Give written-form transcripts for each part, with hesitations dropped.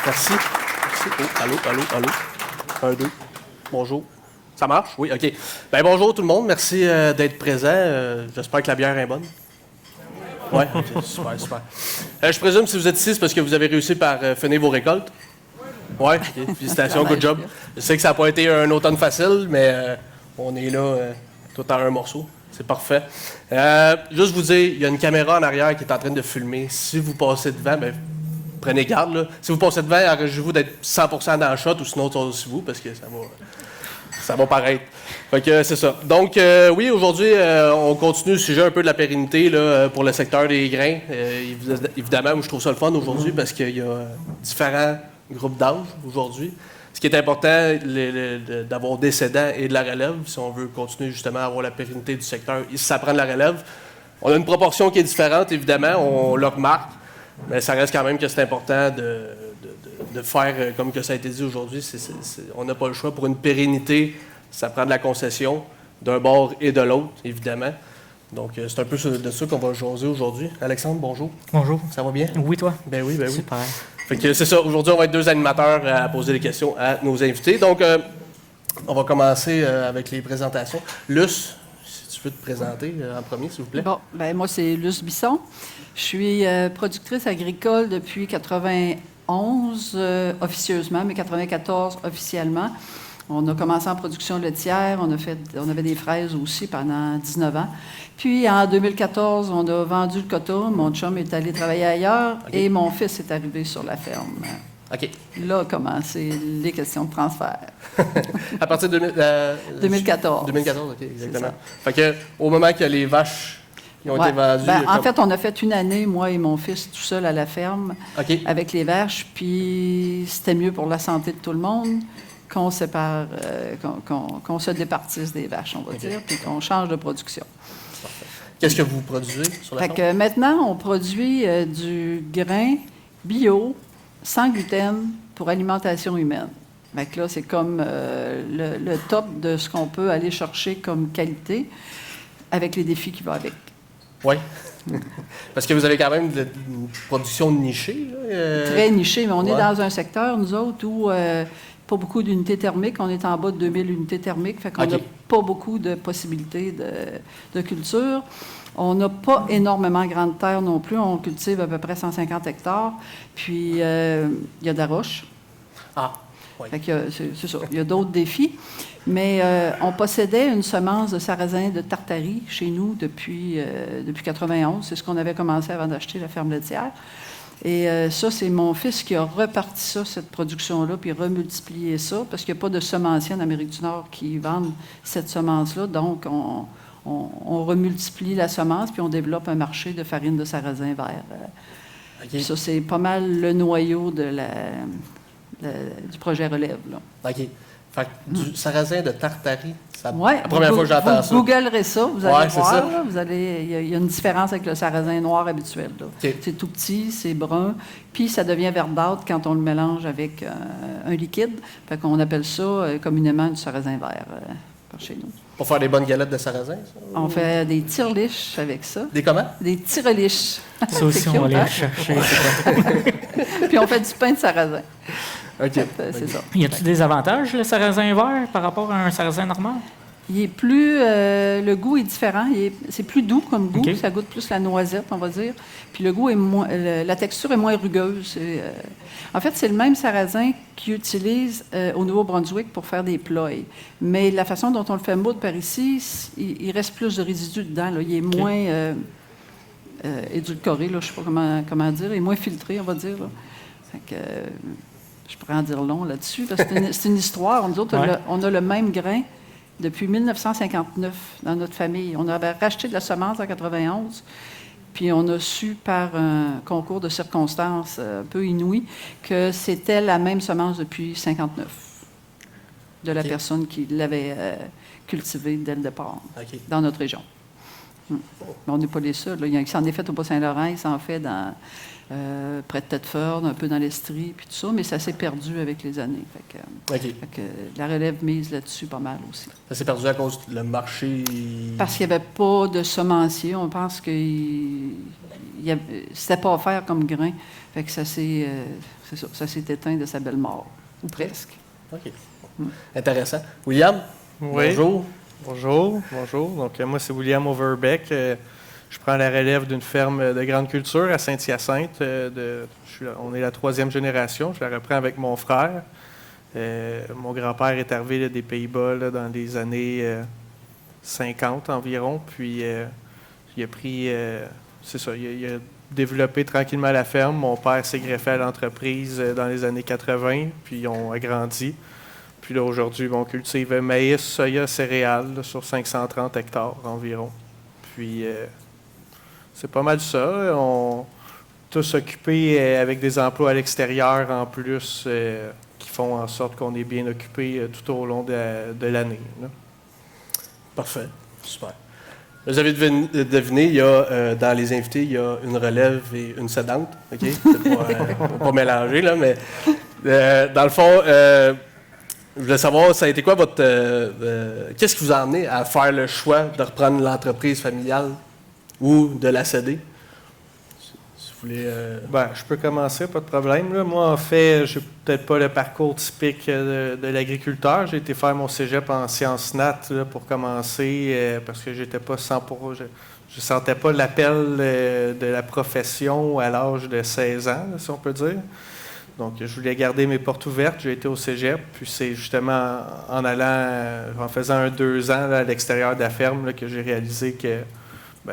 Merci. Oh, allô. 1, 2. Bonjour. Ça marche? Oui, OK. Bien, bonjour tout le monde. Merci d'être présent. J'espère que la bière est bonne. Oui, OK. Super. Je présume que si vous êtes ici, c'est parce que vous avez réussi par finir vos récoltes. Oui, OK. Félicitations, good job. Je sais que ça n'a pas été un automne facile, mais on est là tout en un morceau. C'est parfait. Juste vous dire, il y a une caméra en arrière qui est en train de filmer. Si vous passez devant, bien, prenez garde. Là. Si vous passez devant, arrangez-vous d'être 100% dans le shot ou sinon, c'est aussi vous, parce que ça va paraître. Fait que c'est ça. Donc, oui, aujourd'hui, on continue le sujet un peu de la pérennité là, pour le secteur des grains. Évidemment, moi, je trouve ça le fun aujourd'hui parce qu'il y a différents groupes d'âge aujourd'hui. Ce qui est important, d'avoir des cédants et de la relève, si on veut continuer justement à avoir la pérennité du secteur, ça prend de la relève. On a une proportion qui est différente, évidemment, on le remarque, mais ça reste quand même que c'est important de faire, comme que ça a été dit aujourd'hui, on n'a pas le choix. Pour une pérennité, ça prend de la concession, d'un bord et de l'autre, évidemment. Donc, c'est un peu de ça qu'on va jaser aujourd'hui. Alexandre, bonjour. Bonjour. Ça va bien? Oui, toi? Ben oui. Super. Fait que c'est ça. Aujourd'hui, on va être 2 animateurs à poser des questions à nos invités. Donc, on va commencer avec les présentations. Luce, si tu peux te présenter en premier, s'il vous plaît. Bon, ben moi, c'est Luce Bisson. Je suis productrice agricole depuis 91 officieusement, mais 94 officiellement. On a commencé en production laitière, on avait des fraises aussi pendant 19 ans. Puis en 2014, on a vendu le coton, mon chum est allé travailler ailleurs et mon fils est arrivé sur la ferme. OK. Là a commencé les questions de transfert. À partir de 2014. 2014, OK, exactement. Fait que au moment que les vaches ont été vendues... En fait, on a fait une année, moi et mon fils, tout seul à la ferme, avec les vaches, puis c'était mieux pour la santé de tout le monde qu'on sépare, qu'on se départisse des vaches, on va dire, puis qu'on change de production. Parfait. Qu'est-ce que vous produisez sur la ferme? Fait que maintenant, on produit du grain bio, sans gluten, pour alimentation humaine. Fait que là, c'est comme le top de ce qu'on peut aller chercher comme qualité, avec les défis qui vont avec. Oui. Parce que vous avez quand même une production nichée. Là, Très nichée, mais on est dans un secteur, nous autres, où pas beaucoup d'unités thermiques. On est en bas de 2000 unités thermiques, fait qu'on n'a pas beaucoup de possibilités de culture. On n'a pas énormément de grande terre non plus. On cultive à peu près 150 hectares. Puis, il y a de la roche. Ah, oui. Fait que c'est ça. Il y a d'autres défis. Mais on possédait une semence de sarrasin de Tartarie chez nous depuis 91. C'est ce qu'on avait commencé avant d'acheter la ferme laitière. Et ça, c'est mon fils qui a reparti ça, cette production-là, puis remultiplié ça, parce qu'il n'y a pas de semenciers en Amérique du Nord qui vendent cette semence-là. Donc, on remultiplie la semence, puis on développe un marché de farine de sarrasin vert. Ça, c'est pas mal le noyau du projet Relève. Là. OK. Fait que du sarrasin de Tartarie, c'est la première fois que j'entends ça. Vous googlerez ça, vous allez voir. Ça. Là, il y a une différence avec le sarrasin noir habituel. C'est tout petit, c'est brun, puis ça devient verdâtre quand on le mélange avec un liquide. Fait qu'on appelle ça communément du sarrasin vert par chez nous. Pour faire des bonnes galettes de sarrasin, ça? On fait des tire-liches avec ça. Des comment? Des tire-liches. Ça aussi, on va aller chercher. Puis on fait du pain de sarrasin. OK. C'est ça. Y a-t-il des avantages, le sarrasin vert, par rapport à un sarrasin normal? Il est plus... le goût est différent. C'est plus doux comme goût. Okay. Ça goûte plus la noisette, on va dire. Puis le goût est moins... la texture est moins rugueuse. En fait, c'est le même sarrasin qu'ils utilisent au Nouveau-Brunswick pour faire des plats. Mais la façon dont on le fait moudre par ici, il reste plus de résidus dedans. Là. Il est moins édulcoré, là, je ne sais pas comment dire. Il est moins filtré, on va dire. Là. Fait que, je pourrais en dire long là-dessus. Parce que c'est une histoire. Nous autres, on a le même grain depuis 1959 dans notre famille. On avait racheté de la semence en 91, puis on a su par un concours de circonstances un peu inouï que c'était la même semence depuis 59 de la personne qui l'avait cultivée dès le départ dans notre région. Mais on n'est pas les seuls. Il s'en est fait au Bas-Saint-Laurent, il s'en fait près de Thetford, un peu dans l'Estrie, puis tout ça, mais ça s'est perdu avec les années. Fait que la relève mise là-dessus pas mal aussi. Ça s'est perdu à cause du marché? Parce qu'il n'y avait pas de semencier. On pense qu'il c'était pas offert comme grain. Fait que ça s'est éteint de sa belle mort, ou presque. OK. Intéressant. William? Oui. Bonjour. Bonjour. Donc, moi, c'est William Overbeck. Je prends la relève d'une ferme de grande culture à Saint-Hyacinthe. On est la 3e génération. Je la reprends avec mon frère. Mon grand-père est arrivé là, des Pays-Bas là, dans les années 50 environ. Puis, il a pris... c'est ça, il a développé tranquillement la ferme. Mon père s'est greffé à l'entreprise dans les années 80, puis ils ont agrandi. Puis là, aujourd'hui, on cultive maïs, soya, céréales là, sur 530 hectares environ. Puis, c'est pas mal ça. On tous occupés avec des emplois à l'extérieur en plus qui font en sorte qu'on est bien occupé tout au long de l'année. Là. Parfait. Super. Vous avez deviné, il y a, dans les invités, il y a une relève et une cédante. OK? On ne va pas mélanger, là, mais dans le fond, je voulais savoir, ça a été quoi votre... qu'est-ce qui vous a amené à faire le choix de reprendre l'entreprise familiale ou de la céder? Si vous voulez... Je peux commencer, pas de problème. Là. Moi, en fait, j'ai peut-être pas le parcours typique de l'agriculteur. J'ai été faire mon cégep en sciences nat là, pour commencer parce que j'étais pas 100%. Je sentais pas l'appel de la profession à l'âge de 16 ans, là, si on peut dire. Donc, je voulais garder mes portes ouvertes. J'ai été au cégep, puis c'est justement en faisant un 2 ans là, à l'extérieur de la ferme là, que j'ai réalisé que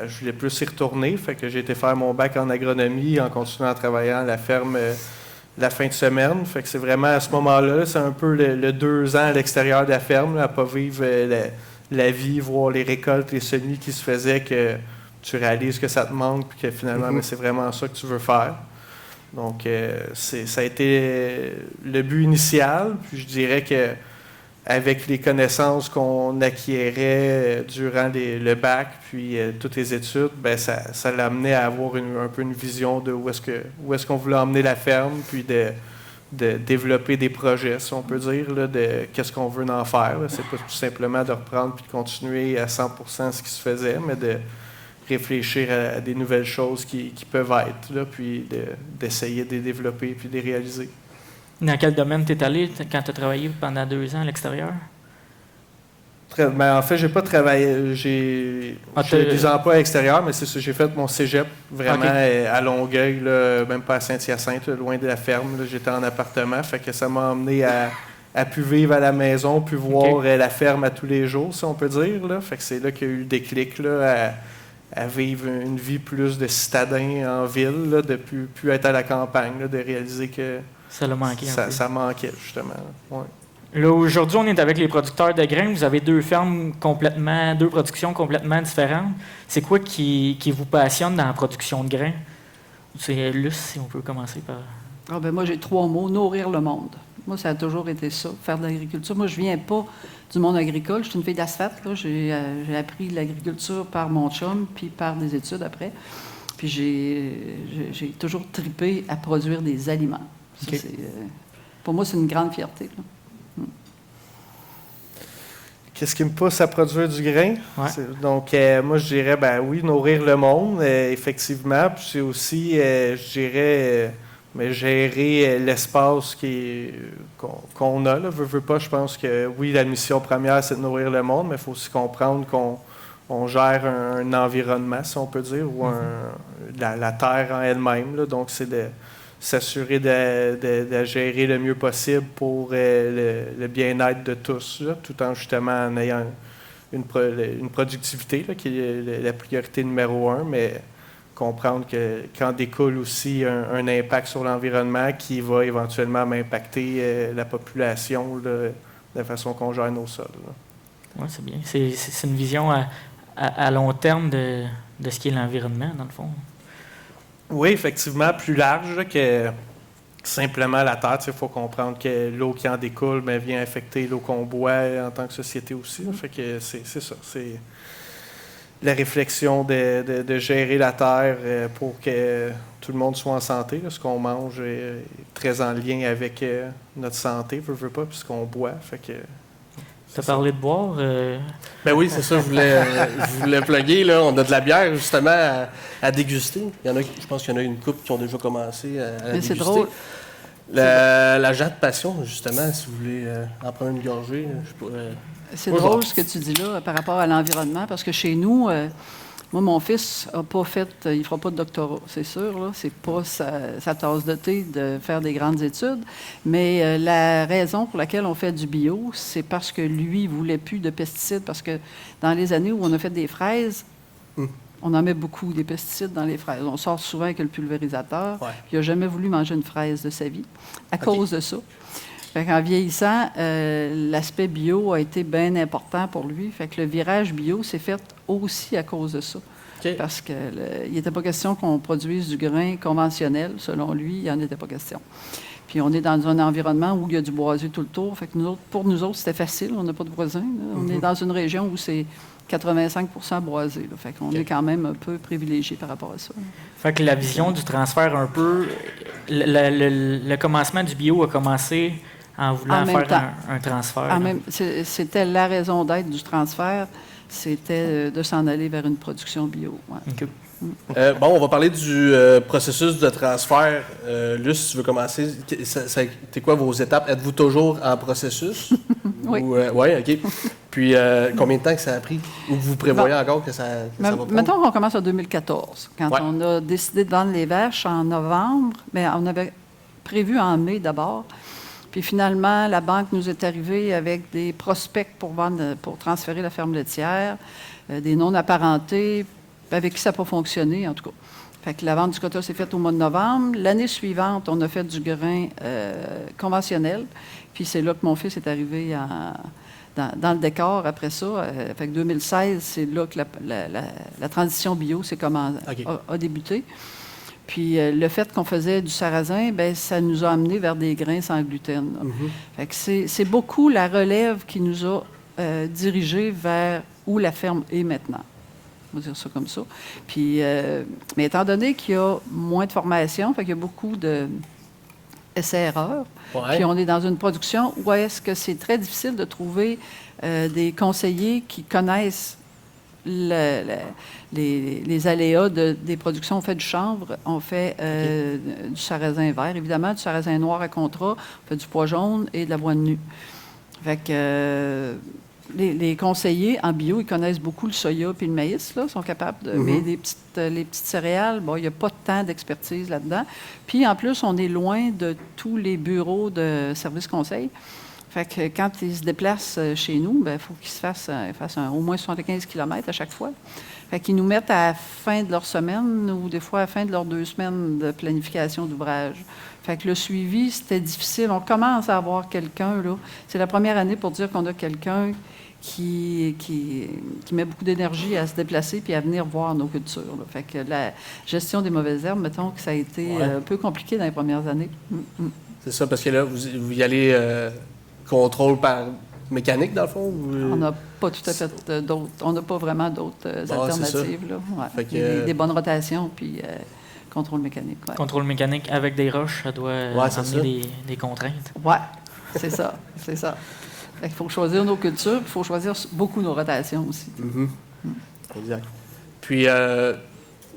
je voulais plus y retourner. Fait que j'ai été faire mon bac en agronomie en continuant à travailler à la ferme la fin de semaine. Fait que c'est vraiment à ce moment-là, c'est un peu le 2 ans à l'extérieur de la ferme, là, à ne pas vivre la vie, voir les récoltes, les semis qui se faisaient, que tu réalises que ça te manque, puis que finalement, c'est vraiment ça que tu veux faire. Donc, ça a été le but initial. Puis je dirais que avec les connaissances qu'on acquérait durant le bac, puis toutes les études, ça l'a amené à avoir un peu une vision de où est-ce qu'on voulait emmener la ferme, puis de développer des projets, si on peut dire, là, de qu'est-ce qu'on veut en faire. Là. C'est pas tout simplement de reprendre puis de continuer à 100% ce qui se faisait, mais de réfléchir à des nouvelles choses qui peuvent être, là, puis d'essayer de les développer puis de les réaliser. Dans quel domaine tu es allé quand tu as travaillé pendant 2 ans à l'extérieur? En fait, j'ai pas travaillé. J'ai des emplois à l'extérieur, mais c'est ça. J'ai fait mon cégep vraiment à Longueuil, là, même pas à Saint-Hyacinthe, là, loin de la ferme. Là, j'étais en appartement, fait que ça m'a emmené à pu vivre à la maison, puis voir la ferme à tous les jours, si on peut dire. Là. Fait que c'est là qu'il y a eu le déclic là, à vivre une vie plus de citadin en ville, là, de plus être à la campagne, là, de réaliser que ça l'a manqué un peu. Ça manquait, justement. Ouais. Là, aujourd'hui, on est avec les producteurs de grains. Vous avez 2 fermes deux productions complètement différentes. C'est quoi qui vous passionne dans la production de grains? C'est Luce, si on peut commencer par... Moi, j'ai 3 mots. Nourrir le monde. Moi, ça a toujours été ça, faire de l'agriculture. Moi, je viens pas du monde agricole. Je suis une fille d'asphalte. J'ai appris l'agriculture par mon chum, puis par des études après. Puis j'ai toujours tripé à produire des aliments. Ça, pour moi, c'est une grande fierté. Là. Qu'est-ce qui me pousse à produire du grain? Ouais. Donc, moi, je dirais, oui, nourrir le monde, effectivement. Puis c'est aussi, je dirais, gérer l'espace qu'on a. Là. Veux pas, je pense que, oui, la mission première, c'est de nourrir le monde, mais il faut aussi comprendre qu'on gère un environnement, si on peut dire, ou la terre en elle-même. Là. Donc, c'est de s'assurer de gérer le mieux possible pour le bien-être de tous, là, tout en justement en ayant une productivité là, qui est la priorité numéro 1, mais comprendre qu'en découle aussi un impact sur l'environnement qui va éventuellement impacter la population là, de la façon qu'on gère nos sols. Oui, c'est bien. C'est une vision à long terme de ce qui est l'environnement, dans le fond. Oui, effectivement, plus large là, que simplement la terre. Il faut comprendre que l'eau qui en découle vient affecter l'eau qu'on boit en tant que société aussi. Là. Fait que c'est ça. C'est la réflexion de gérer la terre pour que tout le monde soit en santé. Là. Ce qu'on mange est très en lien avec notre santé, veut pas, puis ce qu'on boit. Fait que Tu as parlé de boire. Ben oui, c'est ça, je voulais plugger. Là. On a de la bière, justement, à déguster. Il y en a, je pense qu'il y en a une couple qui ont déjà commencé à Mais c'est déguster. drôle. La Jade Passion, justement, si vous voulez en prendre une gorgée, je pourrais... C'est Moi, drôle je- ce que tu dis là par rapport à l'environnement, parce que chez nous, moi, mon fils a pas fait, il fera pas de doctorat, c'est sûr, là. C'est pas sa tasse de thé de faire des grandes études, mais la raison pour laquelle on fait du bio, c'est parce que lui, il voulait plus de pesticides, parce que dans les années où on a fait des fraises, on en met beaucoup des pesticides dans les fraises. On sort souvent avec le pulvérisateur. Ouais. Puis il n'a jamais voulu manger une fraise de sa vie à OK. cause de ça. Fait qu'en vieillissant, l'aspect bio a été bien important pour lui. Fait que le virage bio s'est fait aussi à cause de ça. OK. Parce qu'il n'était pas question qu'on produise du grain conventionnel. Selon lui, il n'y en était pas question. Puis on est dans un environnement où il y a du boisé tout le tour. Fait que pour nous autres, c'était facile. On n'a pas de voisins. Là. On est dans une région où c'est 85 boisé. Là. Fait qu'on est quand même un peu privilégié par rapport à ça. Fait que la vision du transfert, un peu, le commencement du bio a commencé en voulant En même faire temps. un transfert. En même, c'était la raison d'être du transfert, c'était de s'en aller vers une production bio. Ouais. OK. Bon, on va parler du processus de transfert. Luce, si tu veux commencer, c'est quoi vos étapes? Êtes-vous toujours en processus? Oui. Oui, OK. Puis, combien de temps que ça a pris? Ou vous prévoyez encore que ça va prendre? Mettons qu'on commence en 2014, quand Ouais. on a décidé de vendre les vaches en novembre, mais on avait prévu en mai d'abord. Puis finalement, la banque nous est arrivée avec des prospects pour transférer la ferme laitière, des non-apparentés, avec qui ça n'a pas fonctionné, en tout cas. Fait que la vente du quota s'est faite au mois de novembre. L'année suivante, on a fait du grain conventionnel. Puis c'est là que mon fils est arrivé dans le décor après ça. Fait que 2016, c'est là que la transition bio OK. a débuté. Puis le fait qu'on faisait du sarrasin, bien, ça nous a amené vers des grains sans gluten. Là. Fait que c'est beaucoup la relève qui nous a dirigés vers où la ferme est maintenant. On va dire ça comme ça. Puis, mais étant donné qu'il y a moins de formation, fait qu'il y a beaucoup de essais-erreurs. Ouais. Puis on est dans une production où est-ce que c'est très difficile de trouver des conseillers qui connaissent les aléas des productions. On fait du chanvre, on fait du sarrasin vert, évidemment, du sarrasin noir à contrat, on fait du pois jaune et de l'avoine nue. Fait que les conseillers en bio, ils connaissent beaucoup le soya et le maïs, là, sont capables de... Mais les petites céréales, bon, il n'y a pas tant d'expertise là-dedans. Puis en plus, on est loin de tous les bureaux de services conseil. Fait que quand ils se déplacent chez nous, il faut qu'ils se fassent au moins 75 km à chaque fois. Fait qu'ils nous mettent à la fin de leur semaine ou des fois à la fin de leurs 2 semaines de planification d'ouvrage. Fait que le suivi, c'était difficile. On commence à avoir quelqu'un, là. C'est la première année pour dire qu'on a quelqu'un qui met beaucoup d'énergie à se déplacer puis à venir voir nos cultures, là. Fait que la gestion des mauvaises herbes, mettons que ça a été un peu compliqué dans les premières années. C'est ça, parce que là, vous y allez contrôle par mécanique, dans le fond? Ou... On n'a pas tout à fait d'autres. On n'a pas vraiment d'autres alternatives. Là. Ouais. Fait que, Il y a des bonnes rotations, puis contrôle mécanique. Ouais, Contrôle mécanique avec des roches, ça doit c'est amener des contraintes. ouais, c'est ça. C'est ça. Fait qu'il faut choisir nos cultures, puis il faut choisir beaucoup nos rotations aussi. Exact. Puis,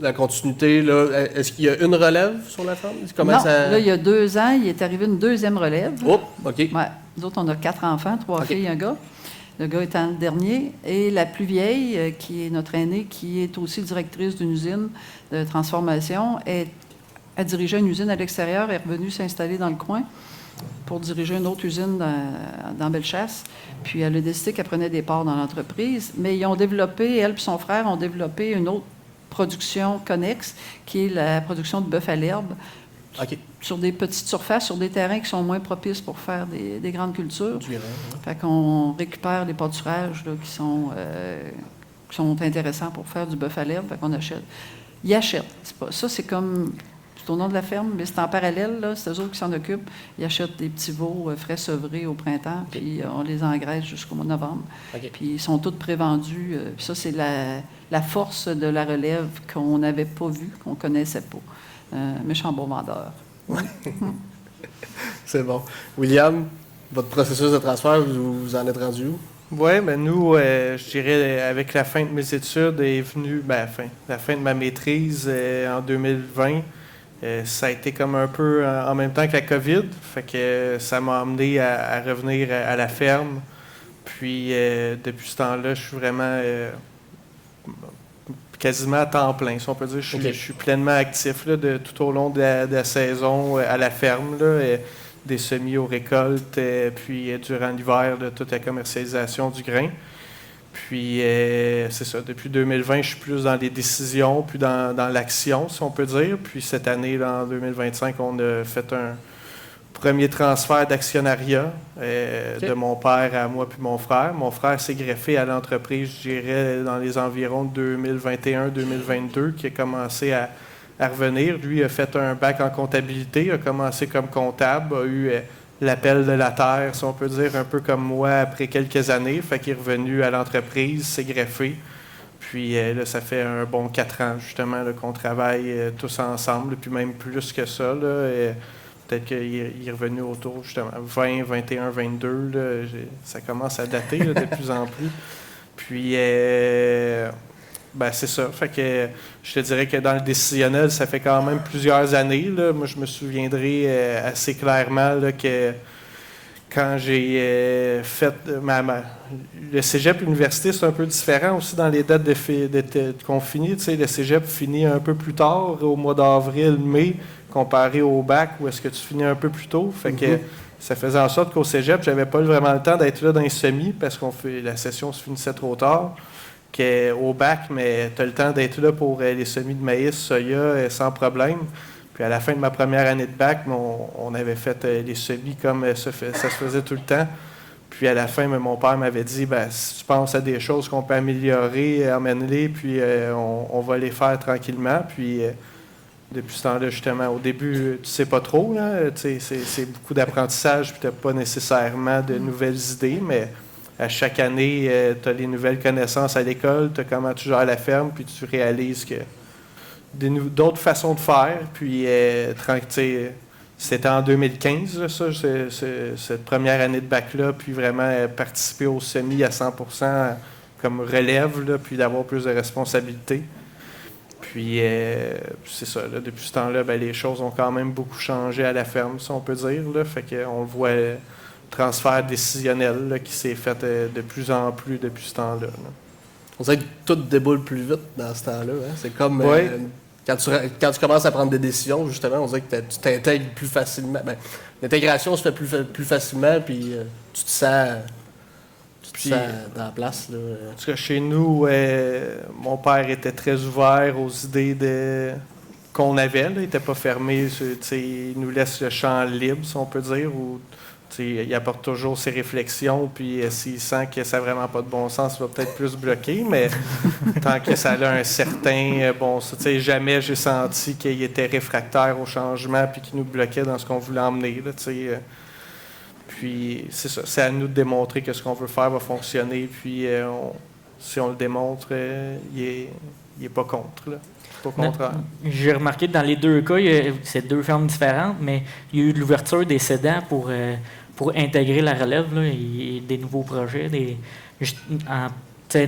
la continuité, là, est-ce qu'il y a une relève sur la ferme? Comment Non, ça... là, il y a 2 ans, il est arrivé une 2e relève. Oh, OK. Ouais. Nous autres, on a 4 enfants, 3 filles et un gars. Le gars étant le dernier. Et la plus vieille, qui est notre aînée, qui est aussi directrice d'une usine de transformation, a dirigé une usine à l'extérieur, est revenue s'installer dans le coin pour diriger une autre usine dans Bellechasse. Puis elle a décidé qu'elle prenait des parts dans l'entreprise. Mais ils ont développé, elle et son frère ont développé une autre production connexe, qui est la production de bœuf à l'herbe, OK. sur des petites surfaces, sur des terrains qui sont moins propices pour faire des grandes cultures. Du grain, Fait qu'on récupère les pâturages là, qui sont intéressants pour faire du bœuf à l'herbe. Fait qu'on achète. Ils achètent. Ça, c'est comme... C'est au nom de la ferme, mais c'est en parallèle, là, c'est eux autres qui s'en occupent. Ils achètent des petits veaux frais sevrés au printemps, puis on les engraisse jusqu'au mois de novembre. OK. Puis ils sont tous prévendus. Puis ça, c'est la force de la relève qu'on n'avait pas vue, qu'on ne connaissait pas. Méchant bon vendeur. C'est bon. William, votre processus de transfert, vous en êtes rendu où? Oui, ben nous, je dirais, avec la fin de mes études est venue, la fin de ma maîtrise en 2020, ça a été comme un peu en même temps que la COVID, fait que ça m'a amené à revenir à la ferme. Puis depuis ce temps-là, je suis vraiment quasiment à temps plein, si on peut dire. Je suis pleinement actif là, tout au long de la saison à la ferme, là, des semis aux récoltes, puis durant l'hiver, toute la commercialisation du grain. Puis c'est ça, depuis 2020, je suis plus dans les décisions, puis dans l'action, si on peut dire. Puis cette année, là, en 2025, on a fait un premier transfert d'actionnariat de mon père à moi puis mon frère. Mon frère s'est greffé à l'entreprise, je dirais, dans les environs de 2021-2022, qui a commencé à revenir. Lui a fait un bac en comptabilité, a commencé comme comptable, a eu l'appel de la terre, si on peut dire, un peu comme moi, après quelques années. Fait qu'il est revenu à l'entreprise, s'est greffé. Puis là, ça fait un bon 4 ans, justement, là, qu'on travaille tous ensemble, puis même plus que ça, là. Peut-être qu'il est revenu autour, justement, 20, 21, 22. Là, ça commence à dater là, de plus en plus. Puis, c'est ça. Fait que je te dirais que dans le décisionnel, ça fait quand même plusieurs années. Là. Moi, je me souviendrai assez clairement là, que quand j'ai fait le cégep université, c'est un peu différent aussi dans les dates qu'on finit. Tu sais, le cégep finit un peu plus tard, au mois d'avril, mai, comparé au bac, où est-ce que tu finis un peu plus tôt. Fait que ça faisait en sorte qu'au cégep, j'avais pas vraiment le temps d'être là dans les semis, parce la session se finissait trop tard. Qu'au bac, mais tu as le temps d'être là pour les semis de maïs, soya, sans problème. Puis à la fin de ma première année de bac, on avait fait les semis comme ça se faisait tout le temps. Puis à la fin, mon père m'avait dit, si tu penses à des choses qu'on peut améliorer, emmène-les, puis on va les faire tranquillement. Puis depuis ce temps-là, justement, au début, tu sais pas trop, là, c'est beaucoup d'apprentissage, puis tu n'as pas nécessairement de nouvelles idées, mais à chaque année, tu as les nouvelles connaissances à l'école, tu as comment tu gères la ferme, puis tu réalises que d'autres façons de faire. Puis, c'était en 2015, là, ça, cette première année de bac-là, puis vraiment participer au semi à 100% comme relève, là, puis d'avoir plus de responsabilités. Puis, c'est ça, là, depuis ce temps-là, les choses ont quand même beaucoup changé à la ferme, si on peut dire. Là, fait qu'on le voit, transfert décisionnel là, qui s'est fait de plus en plus depuis ce temps-là. Là. On dirait que tout déboule plus vite dans ce temps-là. Hein? C'est comme quand tu commences à prendre des décisions, justement, on dirait que tu t'intègres plus facilement. L'intégration se fait plus facilement, puis tu te sens dans la place. Là. En tout cas, chez nous, mon père était très ouvert aux idées qu'on avait. Là. Il n'était pas fermé. Il nous laisse le champ libre, si on peut dire. Il apporte toujours ses réflexions, puis s'il sent que ça n'a vraiment pas de bon sens, il va peut-être plus bloquer, mais tant que ça a un certain bon sens, jamais j'ai senti qu'il était réfractaire au changement puis qu'il nous bloquait dans ce qu'on voulait emmener. Là, puis c'est ça, c'est à nous de démontrer que ce qu'on veut faire va fonctionner, puis si on le démontre, il n'est pas contre. Là. Pas contraire. J'ai remarqué que dans les deux cas, c'est deux fermes différentes, mais il y a eu de l'ouverture des cédants pour intégrer la relève là, et des nouveaux projets.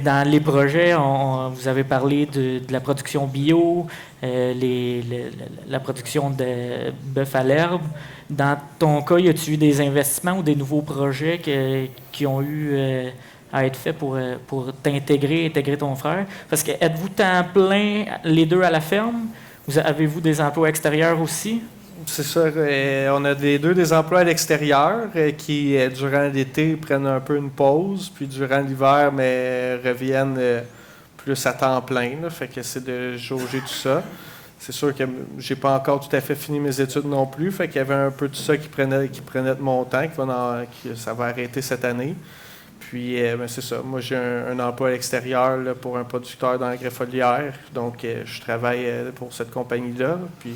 Dans les projets, vous avez parlé de la production bio, la production de bœuf à l'herbe. Dans ton cas, y a-t-il eu des investissements ou des nouveaux projets qui ont eu à être faits pour intégrer ton frère? Parce que êtes-vous temps plein les deux à la ferme? Avez-vous des emplois extérieurs aussi? C'est ça. On a les deux des emplois à l'extérieur qui, durant l'été, prennent un peu une pause, puis durant l'hiver, mais reviennent plus à temps plein. Là, fait que c'est de jauger tout ça. C'est sûr que j'ai pas encore tout à fait fini mes études non plus. Fait qu'il y avait un peu de ça qui prenait de mon temps, ça va arrêter cette année. Puis, c'est ça. Moi, j'ai un emploi à l'extérieur là, pour un producteur d'engrais foliaire. Donc, je travaille pour cette compagnie-là. Puis,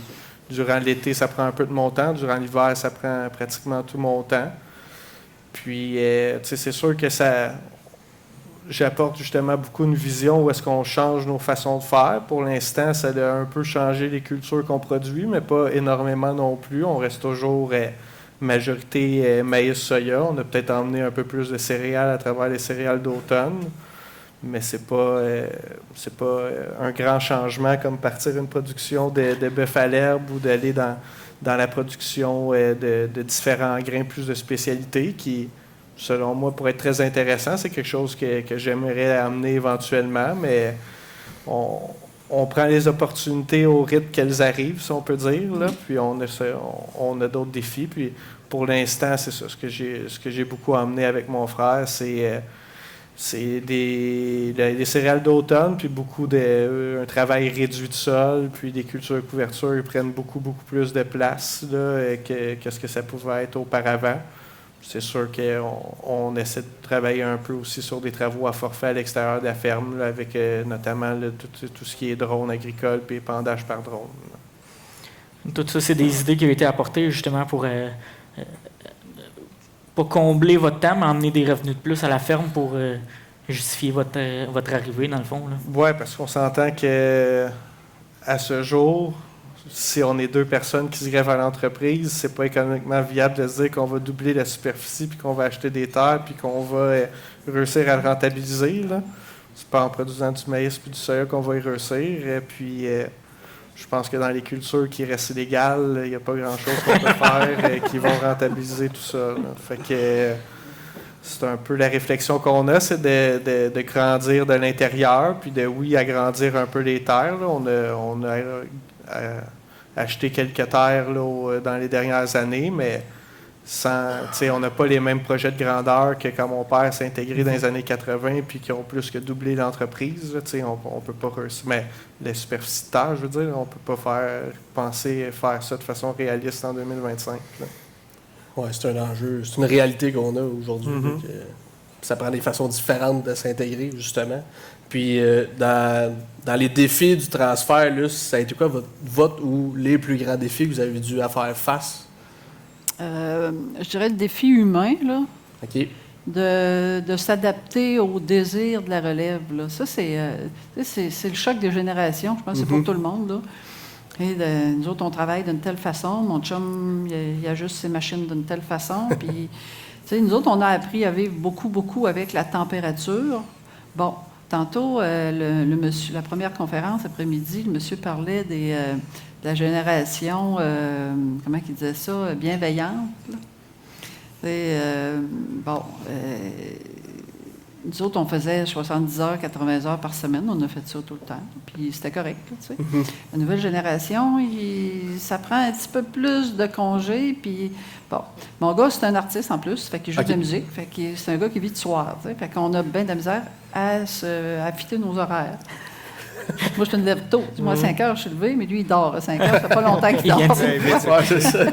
durant l'été, ça prend un peu de mon temps. Durant l'hiver, ça prend pratiquement tout mon temps. Puis, c'est sûr que j'apporte justement beaucoup une vision où est-ce qu'on change nos façons de faire. Pour l'instant, ça a un peu changé les cultures qu'on produit, mais pas énormément non plus. On reste toujours majorité maïs-soya. On a peut-être emmené un peu plus de céréales à travers les céréales d'automne, mais c'est pas un grand changement comme partir une production de bœuf à l'herbe ou d'aller dans la production de différents grains plus de spécialité qui, selon moi, pourrait être très intéressant. C'est quelque chose que j'aimerais amener éventuellement, mais on prend les opportunités au rythme qu'elles arrivent, si on peut dire, là, puis on a d'autres défis. Puis pour l'instant, c'est ça, ce que j'ai beaucoup amené avec mon frère, c'est des céréales d'automne, puis un travail réduit de sol, puis des cultures couvertures qui prennent beaucoup, beaucoup plus de place là, que ce que ça pouvait être auparavant. C'est sûr qu'on essaie de travailler un peu aussi sur des travaux à forfait à l'extérieur de la ferme, là, avec notamment là, tout ce qui est drone agricole et épandage par drone. Tout ça, c'est des idées qui ont été apportées justement pour pas combler votre temps, mais emmener des revenus de plus à la ferme pour justifier votre arrivée, dans le fond. Oui, parce qu'on s'entend que à ce jour, si on est 2 personnes qui se greffent à l'entreprise, c'est pas économiquement viable de se dire qu'on va doubler la superficie, puis qu'on va acheter des terres, puis qu'on va réussir à le rentabiliser. Là. C'est pas en produisant du maïs puis du soya qu'on va y réussir. Et puis, je pense que dans les cultures qui restent illégales, il n'y a pas grand-chose qu'on peut faire qui vont rentabiliser tout ça. Là. Fait que c'est un peu la réflexion qu'on a, c'est de grandir de l'intérieur, puis de, agrandir un peu les terres. Là. On a acheté quelques terres là, dans les dernières années, mais on n'a pas les mêmes projets de grandeur que quand mon père s'est intégré dans les années 80 puis qui ont plus que doublé l'entreprise. Là, on peut pas réussir. Mais la superficie de terre, je veux dire, on peut pas penser faire ça de façon réaliste en 2025. Oui, c'est un enjeu, c'est une réalité qu'on a aujourd'hui. Mm-hmm. Ça prend des façons différentes de s'intégrer, justement. Puis, dans les défis du transfert, là, ça a été quoi votre ou les plus grands défis que vous avez dû à faire face? Je dirais le défi humain, là, OK. de s'adapter au désir de la relève. Là. Ça, c'est le choc des générations. Je pense que c'est pour tout le monde. Là. Et nous autres, on travaille d'une telle façon. Mon chum, il ajuste ses machines d'une telle façon. Puis, nous autres, on a appris à vivre beaucoup, beaucoup avec la température. Bon, tantôt, le monsieur, la première conférence après-midi, le monsieur parlait de la génération, comment il disait ça, bienveillante. Là. Et, nous autres, on faisait 70 heures, 80 heures par semaine. On a fait ça tout le temps. Puis c'était correct, là, tu sais. La nouvelle génération, ça prend un petit peu plus de congés. Puis, bon, mon gars, c'est un artiste en plus. Fait qu'il joue de la musique. Fait que c'est un gars qui vit de soir, tu sais. Fait qu'on a bien de la misère à fitter nos horaires. Moi, je me lève tôt. Moi, à 5 heures, je suis levé, mais lui, il dort à 5 heures. Ça fait pas longtemps qu'il dort. C'est ça.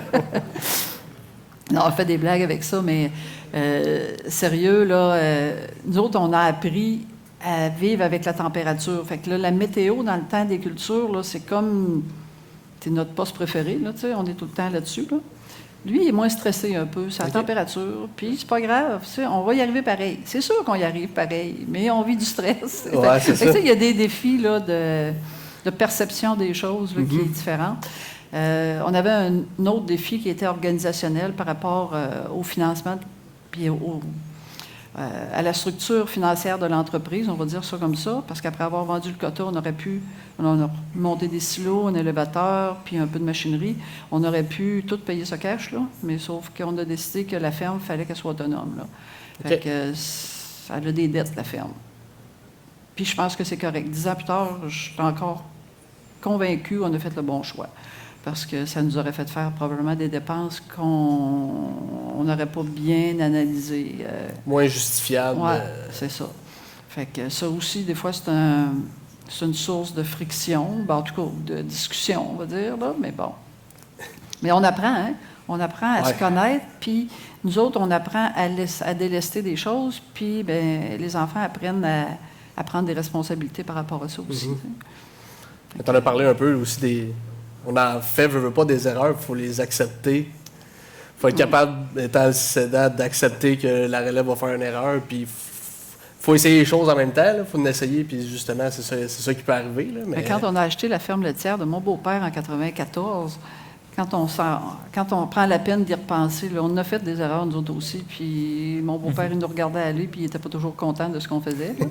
Non, on fait des blagues avec ça, mais sérieux, là, nous autres, on a appris à vivre avec la température. Fait que là, la météo, dans le temps des cultures, là, c'est comme... C'est notre poste préféré, là, tu sais, on est tout le temps là-dessus, là. Lui, il est moins stressé un peu, c'est la température, puis c'est pas grave, tu sais, on va y arriver pareil. C'est sûr qu'on y arrive pareil, mais on vit du stress. Ouais, c'est ça. Il y a des défis là, de perception des choses là, qui est différente. On avait un autre défi qui était organisationnel par rapport au financement puis à la structure financière de l'entreprise, on va dire ça comme ça, parce qu'après avoir vendu le quota, on a monté des silos, un élévateur, puis un peu de machinerie. On aurait pu tout payer ce cash, là, mais sauf qu'on a décidé que la ferme, il fallait qu'elle soit autonome. Là. Fait que ça a des dettes, la ferme. Puis je pense que c'est correct. 10 ans plus tard, je suis encore convaincue qu'on a fait le bon choix. Parce que ça nous aurait fait faire probablement des dépenses qu'on n'aurait pas bien analysées. Moins justifiable. Oui, c'est ça. Fait que ça aussi, des fois, c'est une source de friction, en tout cas, de discussion, on va dire, là, mais bon. Mais on apprend, hein? On apprend à se connaître, puis nous autres, on apprend à délester des choses, puis ben, les enfants apprennent à prendre des responsabilités par rapport à ça aussi. Tu en as parlé un peu aussi des... On en fait, veut pas des erreurs, il faut les accepter. Il faut être capable, étant antécédent, d'accepter que la relève va faire une erreur, puis il faut essayer les choses en même temps. Il faut en essayer, puis justement, c'est ça qui peut arriver. Là, mais quand on a acheté la ferme laitière de mon beau-père en 1994, quand on prend la peine d'y repenser, là, on a fait des erreurs, nous autres aussi, puis mon beau-père, il nous regardait aller, puis il n'était pas toujours content de ce qu'on faisait. Là.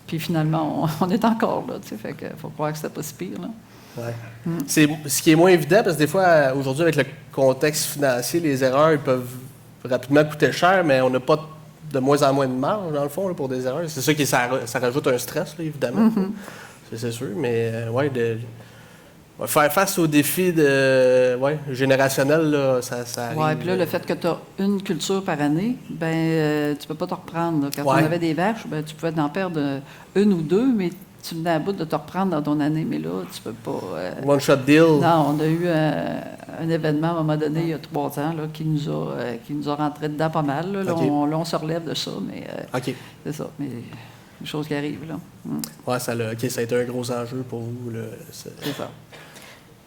Puis finalement, on est encore là, tu sais, fait qu'il faut croire que c'était pas si pire, là. Ouais. C'est ce qui est moins évident, parce que des fois, aujourd'hui, avec le contexte financier, les erreurs ils peuvent rapidement coûter cher, mais on n'a pas de moins en moins de marge, dans le fond, là, pour des erreurs. C'est ça qui ça rajoute un stress, là, évidemment. C'est sûr, mais faire face aux défis générationnels, là, ça arrive. Oui, puis là, le fait que tu as une culture par année, tu peux pas te reprendre. Là. Quand on avait des vaches, tu pouvais en perdre une ou deux, mais tu venais à bout de te reprendre dans ton année. Mais là, tu peux pas... One-shot deal. Non, on a eu un événement à un moment donné, il y a 3 ans, là, qui nous a rentré dedans pas mal. Là, Okay. Là, on se relève de ça, mais c'est ça. Mais des choses qui arrivent, là. Ouais, ça a été un gros enjeu pour vous. Là. C'est ça.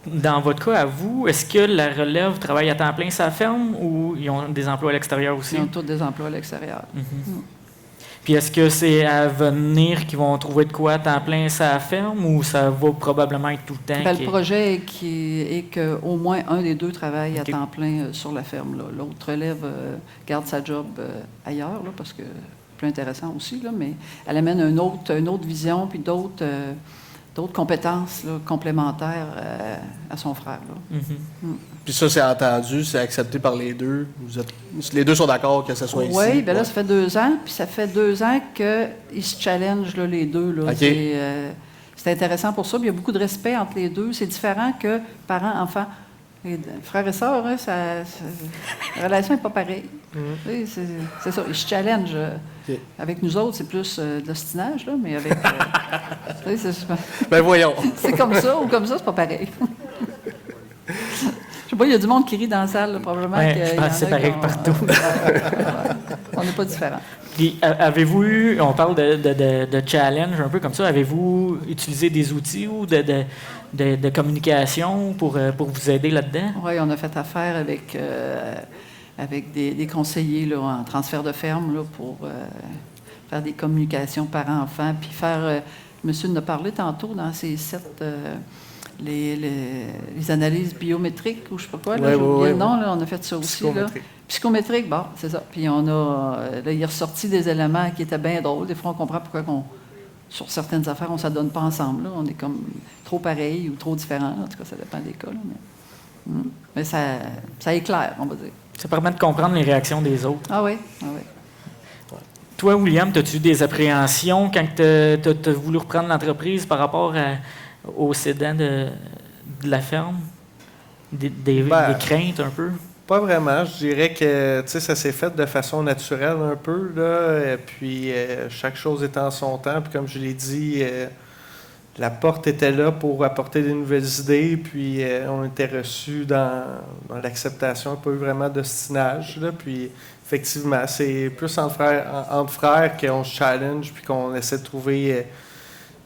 Dans votre cas, à vous, est-ce que la relève travaille à temps plein sur la ferme ou ils ont des emplois à l'extérieur aussi? Ils ont tous des emplois à l'extérieur. Puis est-ce que c'est à venir qu'ils vont trouver de quoi à temps plein sur la ferme ou ça va probablement être tout le temps? Le projet est qu'au moins un des deux travaille à temps plein sur la ferme. Là. L'autre relève garde sa job ailleurs, là, parce que c'est plus intéressant aussi, là, mais elle amène une autre vision puis d'autres compétences là, complémentaires à son frère. Là. Puis ça, c'est entendu, c'est accepté par les deux. Les deux sont d'accord que ça soit ici. Oui, bien là, ça fait 2 ans, puis ça fait 2 ans qu'ils se challengent, là, les deux. Là. Okay. C'est intéressant pour ça, puis il y a beaucoup de respect entre les deux. C'est différent que parents-enfants. Frères et sœurs, hein, la relation n'est pas pareille. C'est ça, ils se challengent. Avec nous autres, c'est plus de l'ostinage, là, mais avec... Ben voyons. C'est comme ça, ou comme ça, c'est pas pareil. Je sais pas, il y a du monde qui rit dans la salle, là, probablement. Je pense que c'est pareil partout. On n'est pas différents. Puis, avez-vous eu, on parle de challenge un peu comme ça, avez-vous utilisé des outils ou de communication pour vous aider là-dedans? Oui, on a fait affaire avec des conseillers là, en transfert de ferme là, pour faire des communications parents-enfants, puis faire, monsieur nous a parlé tantôt dans ces 7... les analyses biométriques ou je sais pas quoi, là, j'ai oublié le nom, là, on a fait ça aussi. Psychométrique, bon, c'est ça. Puis on a, là, il est ressorti des éléments qui étaient bien drôles. Des fois, on comprend pourquoi sur certaines affaires, on ne s'adonne pas ensemble. Là. On est comme trop pareil ou trop différents. En tout cas, ça dépend des cas. Là, mais ça éclaire, on va dire. Ça permet de comprendre les réactions des autres. Ah oui, ah oui. Toi, William, as-tu eu des appréhensions quand tu as voulu reprendre l'entreprise par rapport au cédant de la ferme? Des craintes un peu? Pas vraiment. Je dirais que ça s'est fait de façon naturelle un peu. Là, et puis, chaque chose est en son temps. Puis, comme je l'ai dit, la porte était là pour apporter des nouvelles idées. Puis, on était reçus dans l'acceptation. Pas eu vraiment d'ostinage. Là, puis, effectivement, c'est plus entre frères qu'on se challenge puis qu'on essaie de trouver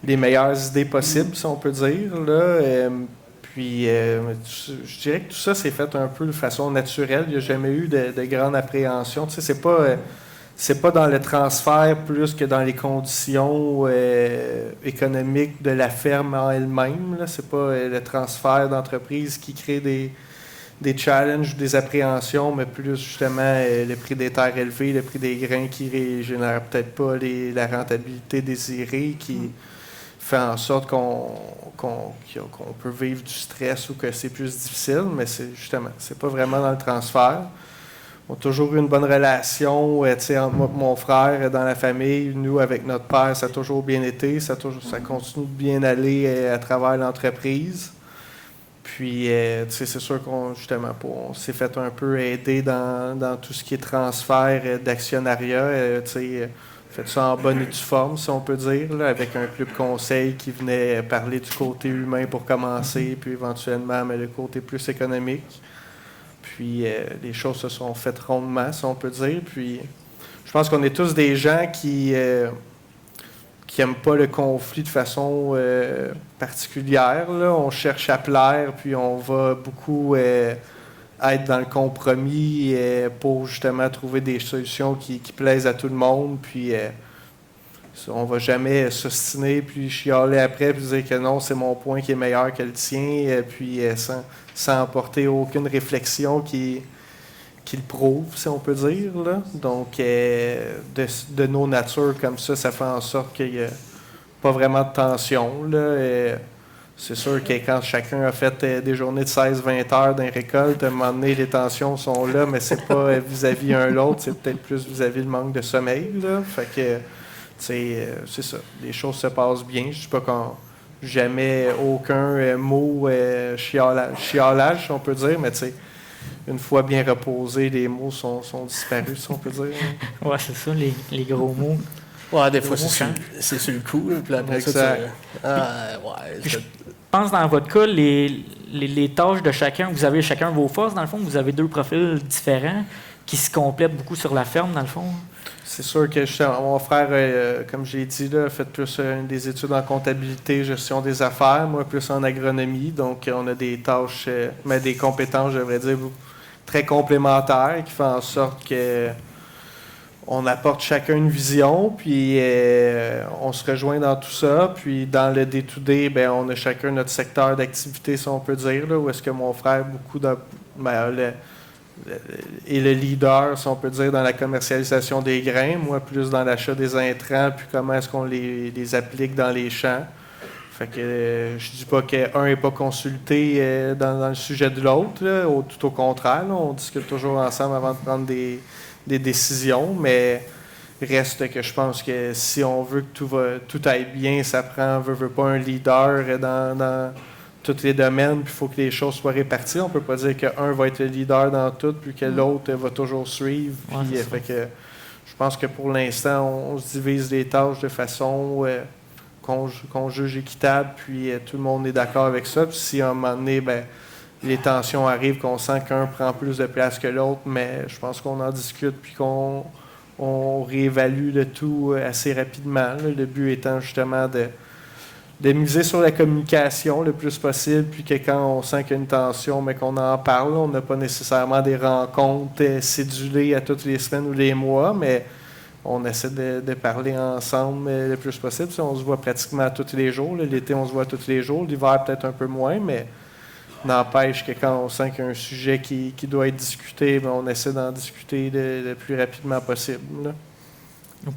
les meilleures idées possibles, si on peut dire. Là. Puis, je dirais que tout ça s'est fait un peu de façon naturelle. Il n'y a jamais eu de grande appréhension. Tu sais, c'est pas dans le transfert plus que dans les conditions économiques de la ferme en elle-même. Là. C'est pas le transfert d'entreprise qui crée des challenges, des appréhensions, mais plus justement le prix des terres élevé, le prix des grains qui ne génère peut-être pas la rentabilité désirée, qui fait en sorte qu'on peut vivre du stress ou que c'est plus difficile, mais c'est pas vraiment dans le transfert. On a toujours eu une bonne relation entre mon frère dans la famille, nous avec notre père, ça a toujours bien été, ça continue de bien aller à travers l'entreprise. Puis, c'est sûr qu'on on s'est fait un peu aider dans tout ce qui est transfert d'actionnariat. Fait ça en bonne et due forme, si on peut dire, là, avec un club conseil qui venait parler du côté humain pour commencer, puis éventuellement mais le côté plus économique. Puis les choses se sont faites rondement, si on peut dire. Puis je pense qu'on est tous des gens qui n'aiment pas le conflit de façon particulière. Là. On cherche à plaire, puis on va beaucoup être dans le compromis pour justement trouver des solutions qui plaisent à tout le monde. Puis On va jamais s'ostiner puis chialer après puis dire que non, c'est mon point qui est meilleur que le tien, puis sans apporter aucune réflexion qui le prouve, si on peut dire. Là. Donc, de nos natures comme ça fait en sorte qu'il n'y a pas vraiment de tension. Là. C'est sûr que quand chacun a fait des journées de 16-20 heures dans les récoltes, à un moment donné, les tensions sont là, mais c'est pas vis-à-vis un l'autre, c'est peut-être plus vis-à-vis le manque de sommeil. Là. Fait que, c'est ça. Les choses se passent bien. Je ne dis pas qu'on jamais aucun mot chialage, si on peut dire, mais une fois bien reposés, les mots sont disparus, si on peut dire. Ouais, c'est ça, les gros mots. Ouais, des fois, c'est sur le coup. Puis après ça, Je pense dans votre cas, les tâches de chacun, vous avez chacun vos forces, dans le fond, vous avez 2 profils différents qui se complètent beaucoup sur la ferme, dans le fond. C'est sûr que mon frère, comme j'ai dit, là, a fait plus des études en comptabilité, gestion des affaires, moi plus en agronomie. Donc, on a des tâches, mais des compétences, je devrais dire, très complémentaires qui font en sorte que on apporte chacun une vision, puis on se rejoint dans tout ça. Puis dans le day-to-day, ben, on a chacun notre secteur d'activité, si on peut dire, là, où est-ce que mon frère, est le leader, si on peut dire, dans la commercialisation des grains, moi plus dans l'achat des intrants, puis comment est-ce qu'on les applique dans les champs. Fait que je dis pas qu'un n'est pas consulté dans le sujet de l'autre, tout au contraire, là, on discute toujours ensemble avant de prendre des décisions, mais reste que je pense que si on veut que tout aille bien, ça prend, veut pas un leader dans tous les domaines, puis il faut que les choses soient réparties. On ne peut pas dire qu'un va être le leader dans tout, puis que l'autre va toujours suivre. Puis, fait que je pense que pour l'instant, on se divise les tâches de façon qu'on juge équitable, puis tout le monde est d'accord avec ça. Puis si à un moment donné, les tensions arrivent, qu'on sent qu'un prend plus de place que l'autre, mais je pense qu'on en discute, puis qu'on réévalue le tout assez rapidement. Là. Le but étant justement de miser sur la communication le plus possible, puis que quand on sent qu'il y a une tension, mais qu'on en parle, on n'a pas nécessairement des rencontres cédulées à toutes les semaines ou les mois, mais on essaie de parler ensemble le plus possible. On se voit pratiquement tous les jours. L'été, on se voit tous les jours. L'hiver, peut-être un peu moins, mais n'empêche que quand on sent qu'il y a un sujet qui doit être discuté, on essaie d'en discuter le plus rapidement possible. Là.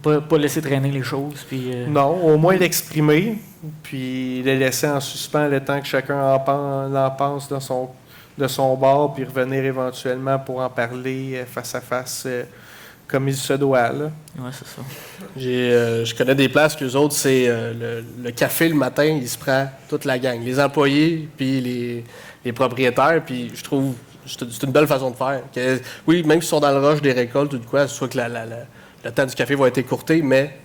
Pas laisser traîner les choses. Puis, Non, au moins l'exprimer, puis les laisser en suspens le temps que chacun en pense de son bord, puis revenir éventuellement pour en parler face à face comme il se doit. Là. Ouais, c'est ça. Je connais des places qu'eux autres, c'est le café le matin, il se prend toute la gang. Les employés, puis les propriétaires, puis je trouve c'est une belle façon de faire. Oui, même s'ils sont dans le rush des récoltes ou de quoi, soit que le temps du café va être écourté, mais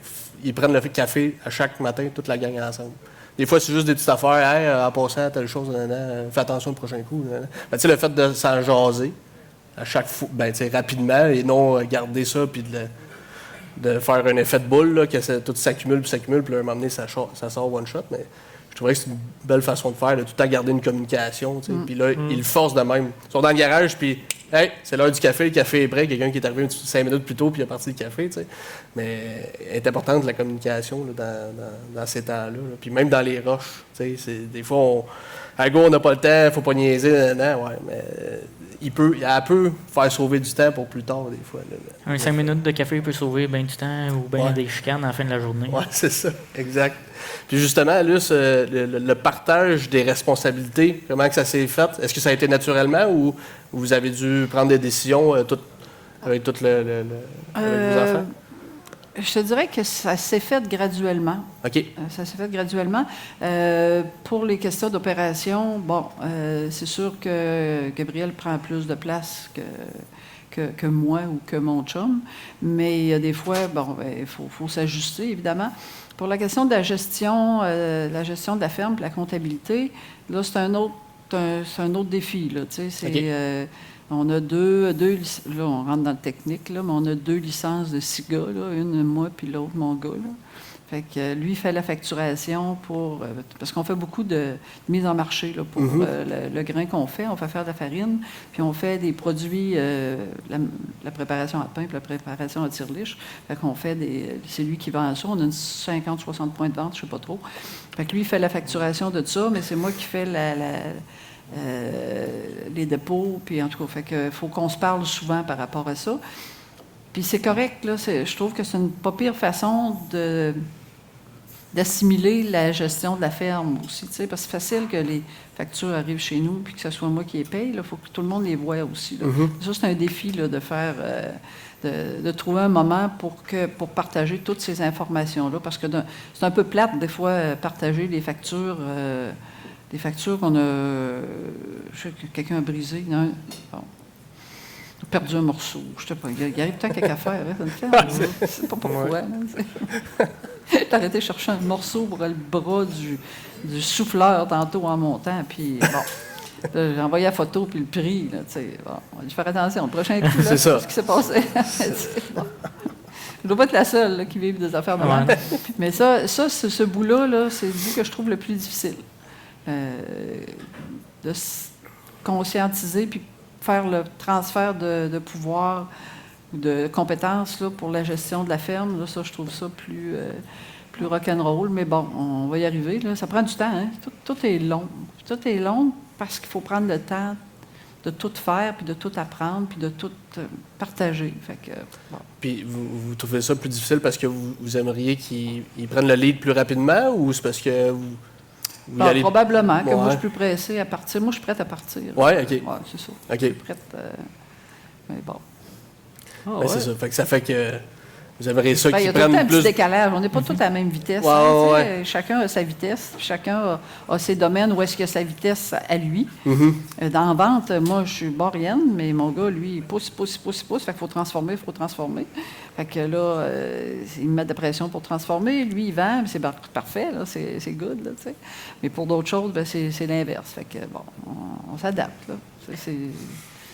ils prennent le café à chaque matin, toute la gang ensemble. Des fois, c'est juste des petites affaires. Hey, en passant, telle chose, fais attention le prochain coup. Le fait de s'en jaser à chaque fois, rapidement, et non garder ça puis de faire un effet de boule, là, que tout s'accumule, puis à un moment donné, ça sort one shot. Mais je trouvais que c'est une belle façon de faire, de tout le temps garder une communication. Puis là, ils le forcent de même. Ils sont dans le garage, puis hey, c'est l'heure du café, le café est prêt, quelqu'un qui est arrivé 5 minutes plus tôt, puis il est parti le café. T'sais. Mais elle est importante la communication là, dans ces temps-là. Là. Puis même dans les roches. Des fois, à go, on n'a pas le temps, il ne faut pas niaiser. Ouais, mais elle peut faire sauver du temps pour plus tard, des fois. Là. 5 minutes de café peut sauver bien du temps ou bien des chicanes à la fin de la journée. Oui, c'est ça, exact. Puis justement, Luce, le partage des responsabilités, comment que ça s'est fait? Est-ce que ça a été naturellement ou vous avez dû prendre des décisions avec tous vos enfants? Je te dirais que ça s'est fait graduellement. OK. Ça s'est fait graduellement. Pour les questions d'opération, c'est sûr que Gabriel prend plus de place que moi ou que mon chum, mais il y a des fois, il faut s'ajuster, évidemment. Pour la question de la gestion de la ferme, de la comptabilité, là, c'est un autre défi. Là, on a deux là, on rentre dans le technique, là, mais on a 2 licences de 6 gars, là, une moi puis l'autre mon gars. Là. Fait que lui fait la facturation pour... parce qu'on fait beaucoup de mise en marché là, pour le grain qu'on fait. On fait faire de la farine, puis on fait des produits, la préparation à pain puis la préparation à tire-liche. Fait qu'on fait c'est lui qui vend ça. On a une 50-60 points de vente, je ne sais pas trop. Fait que lui, il fait la facturation de ça, mais c'est moi qui fais les dépôts. Puis en tout cas, fait que faut qu'on se parle souvent par rapport à ça. Puis c'est correct, là. Je trouve que c'est une pas pire façon d'assimiler la gestion de la ferme aussi, tu sais, parce que c'est facile que les factures arrivent chez nous puis que ce soit moi qui les paye. Il faut que tout le monde les voie aussi. Là. Ça, c'est un défi là, de faire, de trouver un moment pour partager toutes ces informations-là, parce que c'est un peu plate, des fois, partager les factures qu'on a... je sais que quelqu'un a brisé. Non? Bon. J'ai perdu un morceau. Je sais pas. Il arrive tant quelque affaire. Hein, je sais pas pourquoi. J'ai arrêté de chercher un morceau pour le bras du souffleur tantôt en montant. Puis bon, j'ai envoyé la photo puis le prix. Là, bon, on a dû faire attention. Le prochain coup, là, c'est ce qui s'est passé. Bon. Je ne dois pas être la seule là, qui vive des affaires de même. Mais ça ce bout-là, là, c'est le bout que je trouve le plus difficile. De conscientiser puis faire le transfert de pouvoir ou de compétences là, pour la gestion de la ferme. Là, ça, je trouve ça plus rock'n'roll, mais bon, on va y arriver. Là. Ça prend du temps. Hein? Tout est long. Tout est long parce qu'il faut prendre le temps de tout faire, puis de tout apprendre, puis de tout partager. Fait que, bon. Puis vous trouvez ça plus difficile parce que vous aimeriez qu'ils prennent le lead plus rapidement, ou c'est parce que vous allez... Probablement que moi, je suis plus pressée à partir. Moi, je suis prête à partir. Oui, OK. Oui, c'est ça. OK. Je suis prête, mais bon. Ben, c'est ça. Ça fait que vous aimeriez ça qu'ils Il y a prennent tout un plus... petit décalage. On n'est pas tous à la même vitesse. Ouais. Chacun a sa vitesse. Puis chacun a ses domaines où est-ce qu'il a sa vitesse à lui. Dans la vente, moi, je suis boréenne, mais mon gars, lui, il pousse. Fait qu'il faut transformer. Fait que là, il me met de la pression pour transformer. Lui, il vend, c'est parfait, là, c'est good, là, tu sais. Mais pour d'autres choses, ben, c'est l'inverse. Fait que, bon, on s'adapte, là.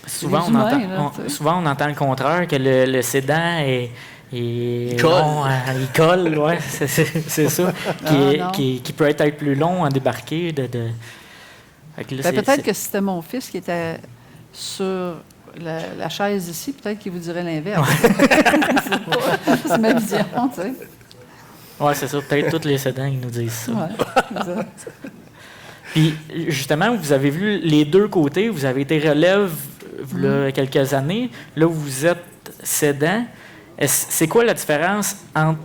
Souvent, on entend le contraire, que le sédan est long, il colle, ouais, c'est ça, qui peut être plus long à débarquer. Peut-être que si c'était mon fils qui était sur la chaise ici, peut-être qu'il vous dirait l'inverse. C'est ma vision, tu sais. Oui, c'est ça. Peut-être tous les sédans, ils nous disent ça. Ouais, Puis, justement, vous avez vu les deux côtés. Vous avez été relève là, quelques années. Là, vous êtes sédant. C'est quoi la différence entre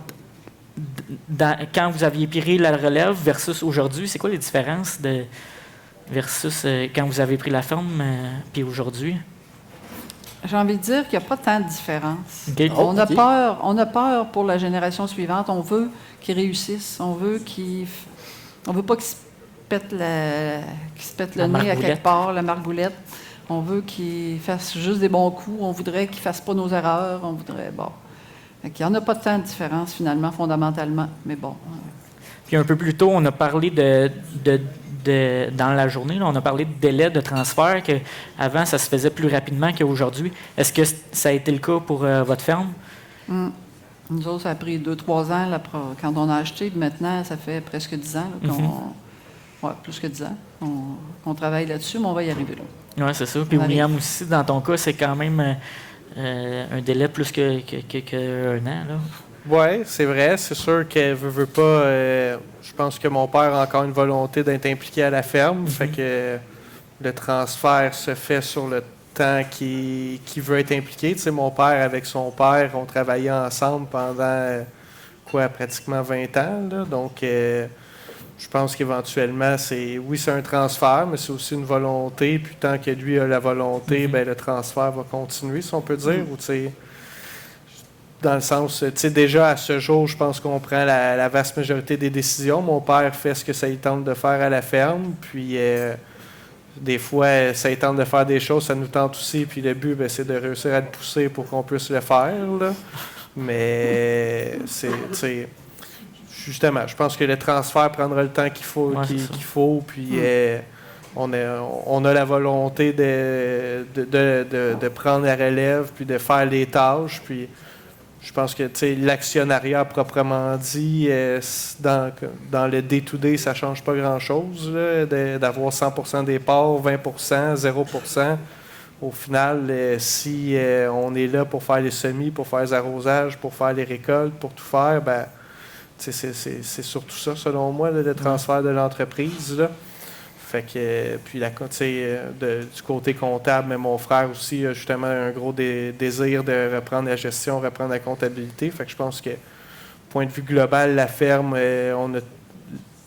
quand vous aviez pris la relève versus aujourd'hui? C'est quoi les différences versus quand vous avez pris la ferme puis aujourd'hui? J'ai envie de dire qu'il n'y a pas tant de différence. Okay. On a peur pour la génération suivante. On veut qu'ils réussissent. On veut pas qu'ils se pètent le nez à quelque part, la margoulette. On veut qu'ils fassent juste des bons coups. On voudrait qu'ils ne fassent pas nos erreurs. On voudrait, bon. Il n'y en a pas tant de différence, finalement, fondamentalement. Mais bon. Puis un peu plus tôt, on a parlé dans la journée, là, on a parlé de délai de transfert, qu'avant, ça se faisait plus rapidement qu'aujourd'hui. Est-ce que ça a été le cas pour votre ferme? Nous autres, ça a pris 2-3 ans là, quand on a acheté. Maintenant, ça fait presque 10 ans plus que 10 ans qu'on travaille là-dessus, mais on va y arriver là. Oui, c'est ça. Puis William aussi, dans ton cas, c'est quand même un délai plus qu'un an, là. Oui, c'est vrai. C'est sûr qu'elle veut pas... je pense que mon père a encore une volonté d'être impliqué à la ferme. Fait que le transfert se fait sur le temps qu'il veut être impliqué. Tu sais, mon père, avec son père, on travaillait ensemble pendant, pratiquement 20 ans. Là. Donc, je pense qu'éventuellement, c'est un transfert, mais c'est aussi une volonté. Puis tant que lui a la volonté, ben, le transfert va continuer, si on peut dire. Ou, tu sais, dans le sens, tu sais, déjà à ce jour, je pense qu'on prend la vaste majorité des décisions. Mon père fait ce que ça lui tente de faire à la ferme, puis des fois, ça lui tente de faire des choses, ça nous tente aussi, puis le but, ben, c'est de réussir à le pousser pour qu'on puisse le faire, là. Mais, c'est justement, je pense que le transfert prendra le temps qu'il faut, puis on a la volonté de prendre la relève, puis de faire les tâches, puis je pense que l'actionnariat proprement dit, dans le day-to-day, ça ne change pas grand-chose, d'avoir 100% des parts, 20%, 0%. Au final, si on est là pour faire les semis, pour faire les arrosages, pour faire les récoltes, pour tout faire, ben, c'est surtout ça, selon moi, le transfert de l'entreprise. Là. Fait que, puis du côté comptable, mais mon frère aussi a justement un gros désir de reprendre la gestion, reprendre la comptabilité. Fait que je pense que, point de vue global, la ferme, on a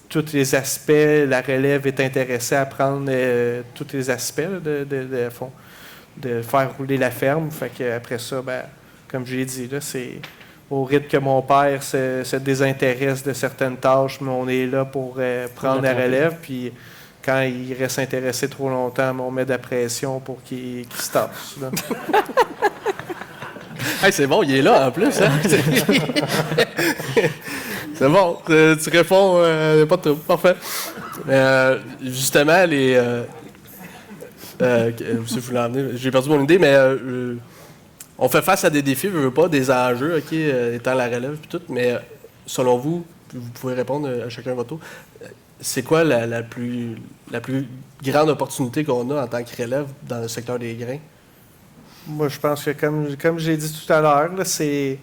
tous les aspects, la relève est intéressée à prendre tous les aspects là, de faire rouler la ferme. Fait que après ça, ben, comme je l'ai dit, là, c'est au rythme que mon père se désintéresse de certaines tâches, mais on est là pour prendre la relève. Puis quand il reste intéressé trop longtemps, on met de la pression pour qu'il se tasse. Hey, c'est bon, il est là en plus. Hein? C'est bon, tu réponds, pas de trouble. Parfait. Justement, si vous l'emmenez, j'ai perdu mon idée, mais on fait face à des défis, je veux pas, des enjeux, OK, étant la relève et tout, mais selon vous, vous pouvez répondre à chacun votre tour, c'est quoi la plus grande opportunité qu'on a en tant que relève dans le secteur des grains? Moi, je pense que, comme j'ai dit tout à l'heure, c'est,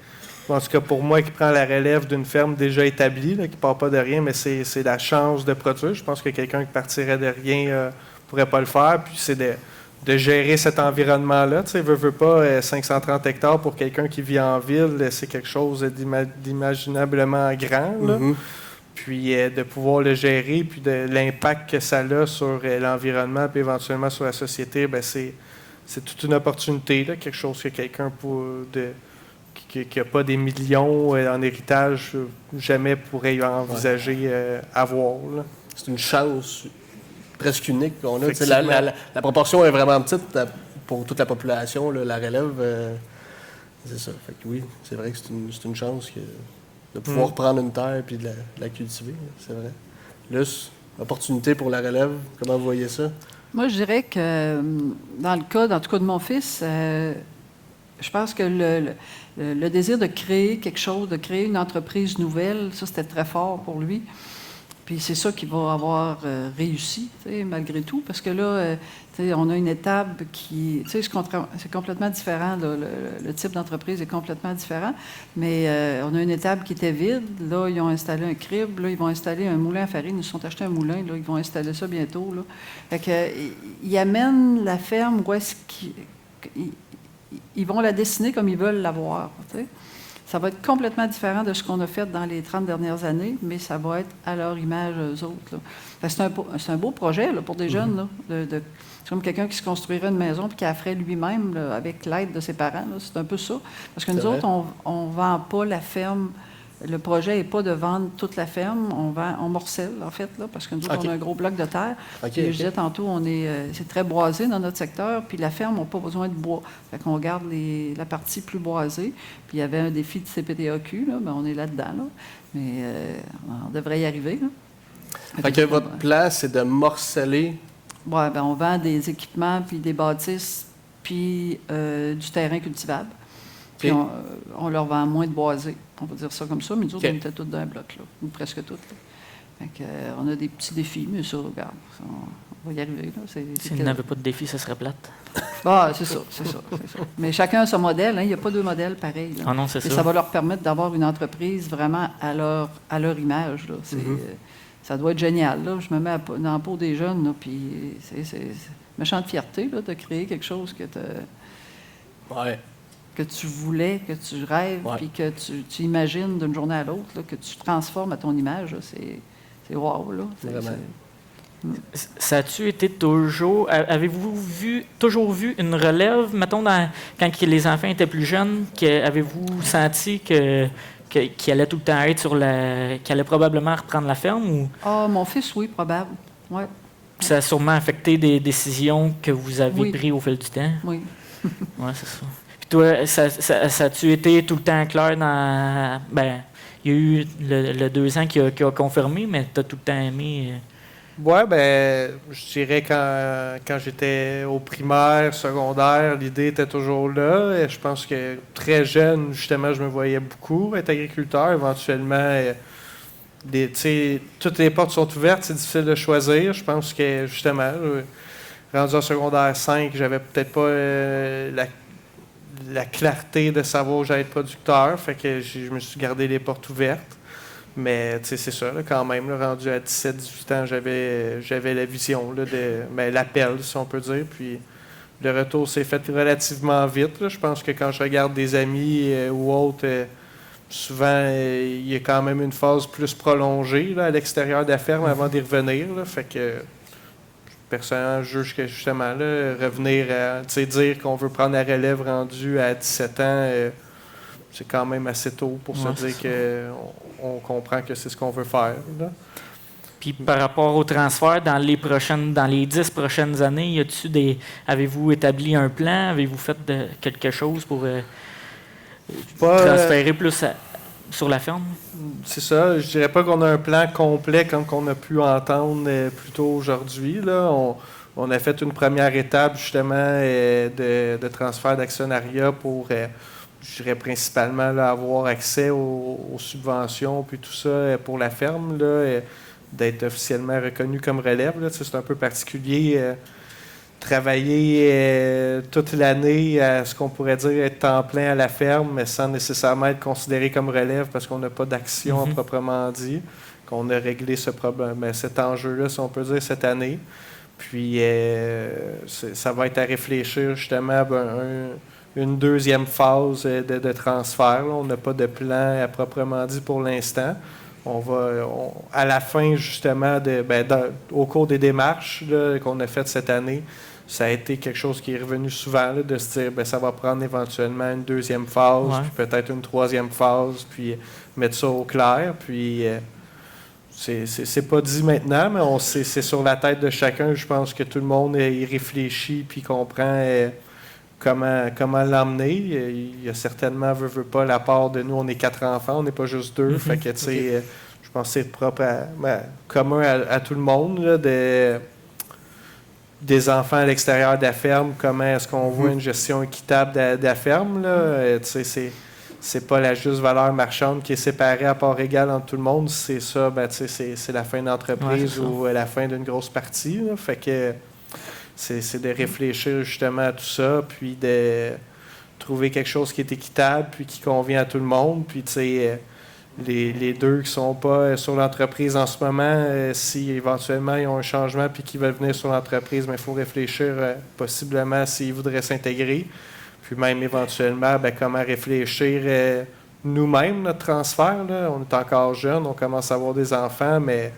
en tout cas pour moi, qui prend la relève d'une ferme déjà établie, là, qui ne part pas de rien, mais c'est la chance de produire. Je pense que quelqu'un qui partirait de rien ne pourrait pas le faire. Puis c'est de gérer cet environnement-là. Tu sais, veut pas 530 hectares pour quelqu'un qui vit en ville, c'est quelque chose d'imaginablement grand. Là. Mm-hmm. Puis de pouvoir le gérer, puis de l'impact que ça a sur l'environnement, puis éventuellement sur la société, bien, c'est toute une opportunité, là, quelque chose que quelqu'un qui n'a pas des millions en héritage jamais pourrait envisager avoir. Là. C'est une chance presque unique qu'on a. La proportion est vraiment petite pour toute la population, là, la relève. C'est ça. Fait que oui, c'est vrai que c'est une chance de pouvoir prendre une terre et de la cultiver, c'est vrai. Luce, opportunité pour la relève, comment vous voyez ça? Moi, je dirais que dans le cas, en tout cas de mon fils, je pense que le désir de créer quelque chose, de créer une entreprise nouvelle, ça, c'était très fort pour lui. Puis c'est ça qui va avoir réussi, malgré tout, parce que là, on a une étape qui, c'est complètement différent, là, le type d'entreprise est complètement différent, mais on a une étape qui était vide. Là, ils ont installé un crible, là, ils vont installer un moulin à farine, ils se sont achetés un moulin, là, ils vont installer ça bientôt. Là. Fait que, ils amènent la ferme où est-ce qu'ils vont la dessiner comme ils veulent l'avoir. Ça va être complètement différent de ce qu'on a fait dans les 30 dernières années, mais ça va être à leur image, eux autres. Là. C'est un beau projet là, pour des jeunes. Là, c'est comme quelqu'un qui se construirait une maison et qui la ferait lui-même là, avec l'aide de ses parents. Là. C'est un peu ça. Parce que nous autres, on ne vend pas la ferme. Le projet n'est pas de vendre toute la ferme. On morcelle, en fait, là, parce que nous autres, on a un gros bloc de terre. Je disais tantôt, c'est très boisé dans notre secteur, puis la ferme n'a pas besoin de bois. Fait qu'on garde la partie plus boisée. Puis il y avait un défi de CPTAQ, là, ben on est là-dedans. Là. Mais on devrait y arriver. Là. Fait que votre plan, c'est de morceler? Oui, ben on vend des équipements, puis des bâtisses, puis du terrain cultivable. Puis on leur vend moins de boisé. On va dire ça comme ça, mais nous autres, on était tous dans un bloc, là, ou presque tous. Fait que, on a des petits défis, mais ça, regarde, on va y arriver. Si vous n'avez pas de défi, ça serait plate. Ah, c'est ça. Mais chacun a son modèle, hein, il n'y a pas deux modèles pareils. Là. Ah non, c'est ça. Et ça va leur permettre d'avoir une entreprise vraiment à leur image. Là. Ça doit être génial. Là. Je me mets dans la peau des jeunes, là, puis c'est méchante fierté là, de créer quelque chose que tu voulais, que tu rêves, puis que tu imagines d'une journée à l'autre, là, que tu transformes à ton image, là, c'est wow, là. Ça a-tu été toujours... Avez-vous toujours vu une relève, mettons, quand les enfants étaient plus jeunes, avez-vous senti qu'il allait tout le temps être qu'il allait probablement reprendre la ferme? Ou? Ah, mon fils, oui, probable. Ouais. Ça a sûrement affecté des décisions que vous avez prises au fil du temps? Oui. Oui, c'est ça. Toi, ça a-tu été tout le temps clair dans... Ben, il y a eu le 2 ans qui a confirmé, mais tu as tout le temps aimé Ouais, ben, je dirais quand j'étais au primaire, secondaire, l'idée était toujours là. Et je pense que très jeune, justement, je me voyais beaucoup être agriculteur. Éventuellement, tu sais, toutes les portes sont ouvertes, c'est difficile de choisir. Je pense que, justement, rendu en secondaire 5, j'avais peut-être pas la clarté de savoir où j'allais être producteur. Fait que je me suis gardé les portes ouvertes. Mais c'est ça, là, quand même, là, rendu à 17-18 ans, j'avais la vision là, l'appel, si on peut dire. Puis le retour s'est fait relativement vite. Là. Je pense que quand je regarde des amis ou autres, souvent, il y a quand même une phase plus prolongée là, à l'extérieur de la ferme avant d'y revenir. Là. Fait que personnellement, je juge que justement, là, revenir à dire qu'on veut prendre la relève rendue à 17 ans, c'est quand même assez tôt pour se dire qu'on comprend que c'est ce qu'on veut faire. Là. Puis par rapport au transfert, dans les 10 prochaines années, avez-vous établi un plan? Avez-vous fait quelque chose pour transférer plus sur la ferme? C'est ça. Je dirais pas qu'on a un plan complet comme qu'on a pu entendre plus tôt aujourd'hui. Là. On a fait une première étape justement de transfert d'actionnariat pour... je dirais principalement là, avoir accès aux subventions puis tout ça pour la ferme, là, d'être officiellement reconnu comme relève. Là, c'est un peu particulier. Travailler toute l'année à ce qu'on pourrait dire être temps plein à la ferme, mais sans nécessairement être considéré comme relève parce qu'on n'a pas d'action proprement dit, qu'on a réglé ce problème, cet enjeu-là, si on peut dire, cette année. Puis ça va être à réfléchir justement une deuxième phase de transfert. Là. On n'a pas de plan à proprement dit pour l'instant. À la fin, justement, au cours des démarches là, qu'on a faites cette année, ça a été quelque chose qui est revenu souvent, là, de se dire ça va prendre éventuellement une deuxième phase, puis peut-être une troisième phase, puis mettre ça au clair. Puis c'est pas dit maintenant, mais c'est sur la tête de chacun. Je pense que tout le monde y réfléchit puis comprend comment l'emmener. Il y a certainement, veut pas, la part de nous, on est 4 enfants, on n'est pas juste 2. Fait que, tu sais, je pense que c'est propre commun à tout le monde, là, des enfants à l'extérieur de la ferme, comment est-ce qu'on voit une gestion équitable de la ferme, là. Tu sais, c'est pas la juste valeur marchande qui est séparée à part égale entre tout le monde. C'est ça, tu sais, c'est la fin d'entreprise ou la fin d'une grosse partie, là. Fait que c'est de réfléchir justement à tout ça, puis de trouver quelque chose qui est équitable, puis qui convient à tout le monde. Puis, tu sais, les deux qui ne sont pas sur l'entreprise en ce moment, si éventuellement ils ont un changement puis qu'ils veulent venir sur l'entreprise, il faut réfléchir possiblement s'ils voudraient s'intégrer. Puis même éventuellement, comment réfléchir nous-mêmes, notre transfert. Là. On est encore jeunes, on commence à avoir des enfants, mais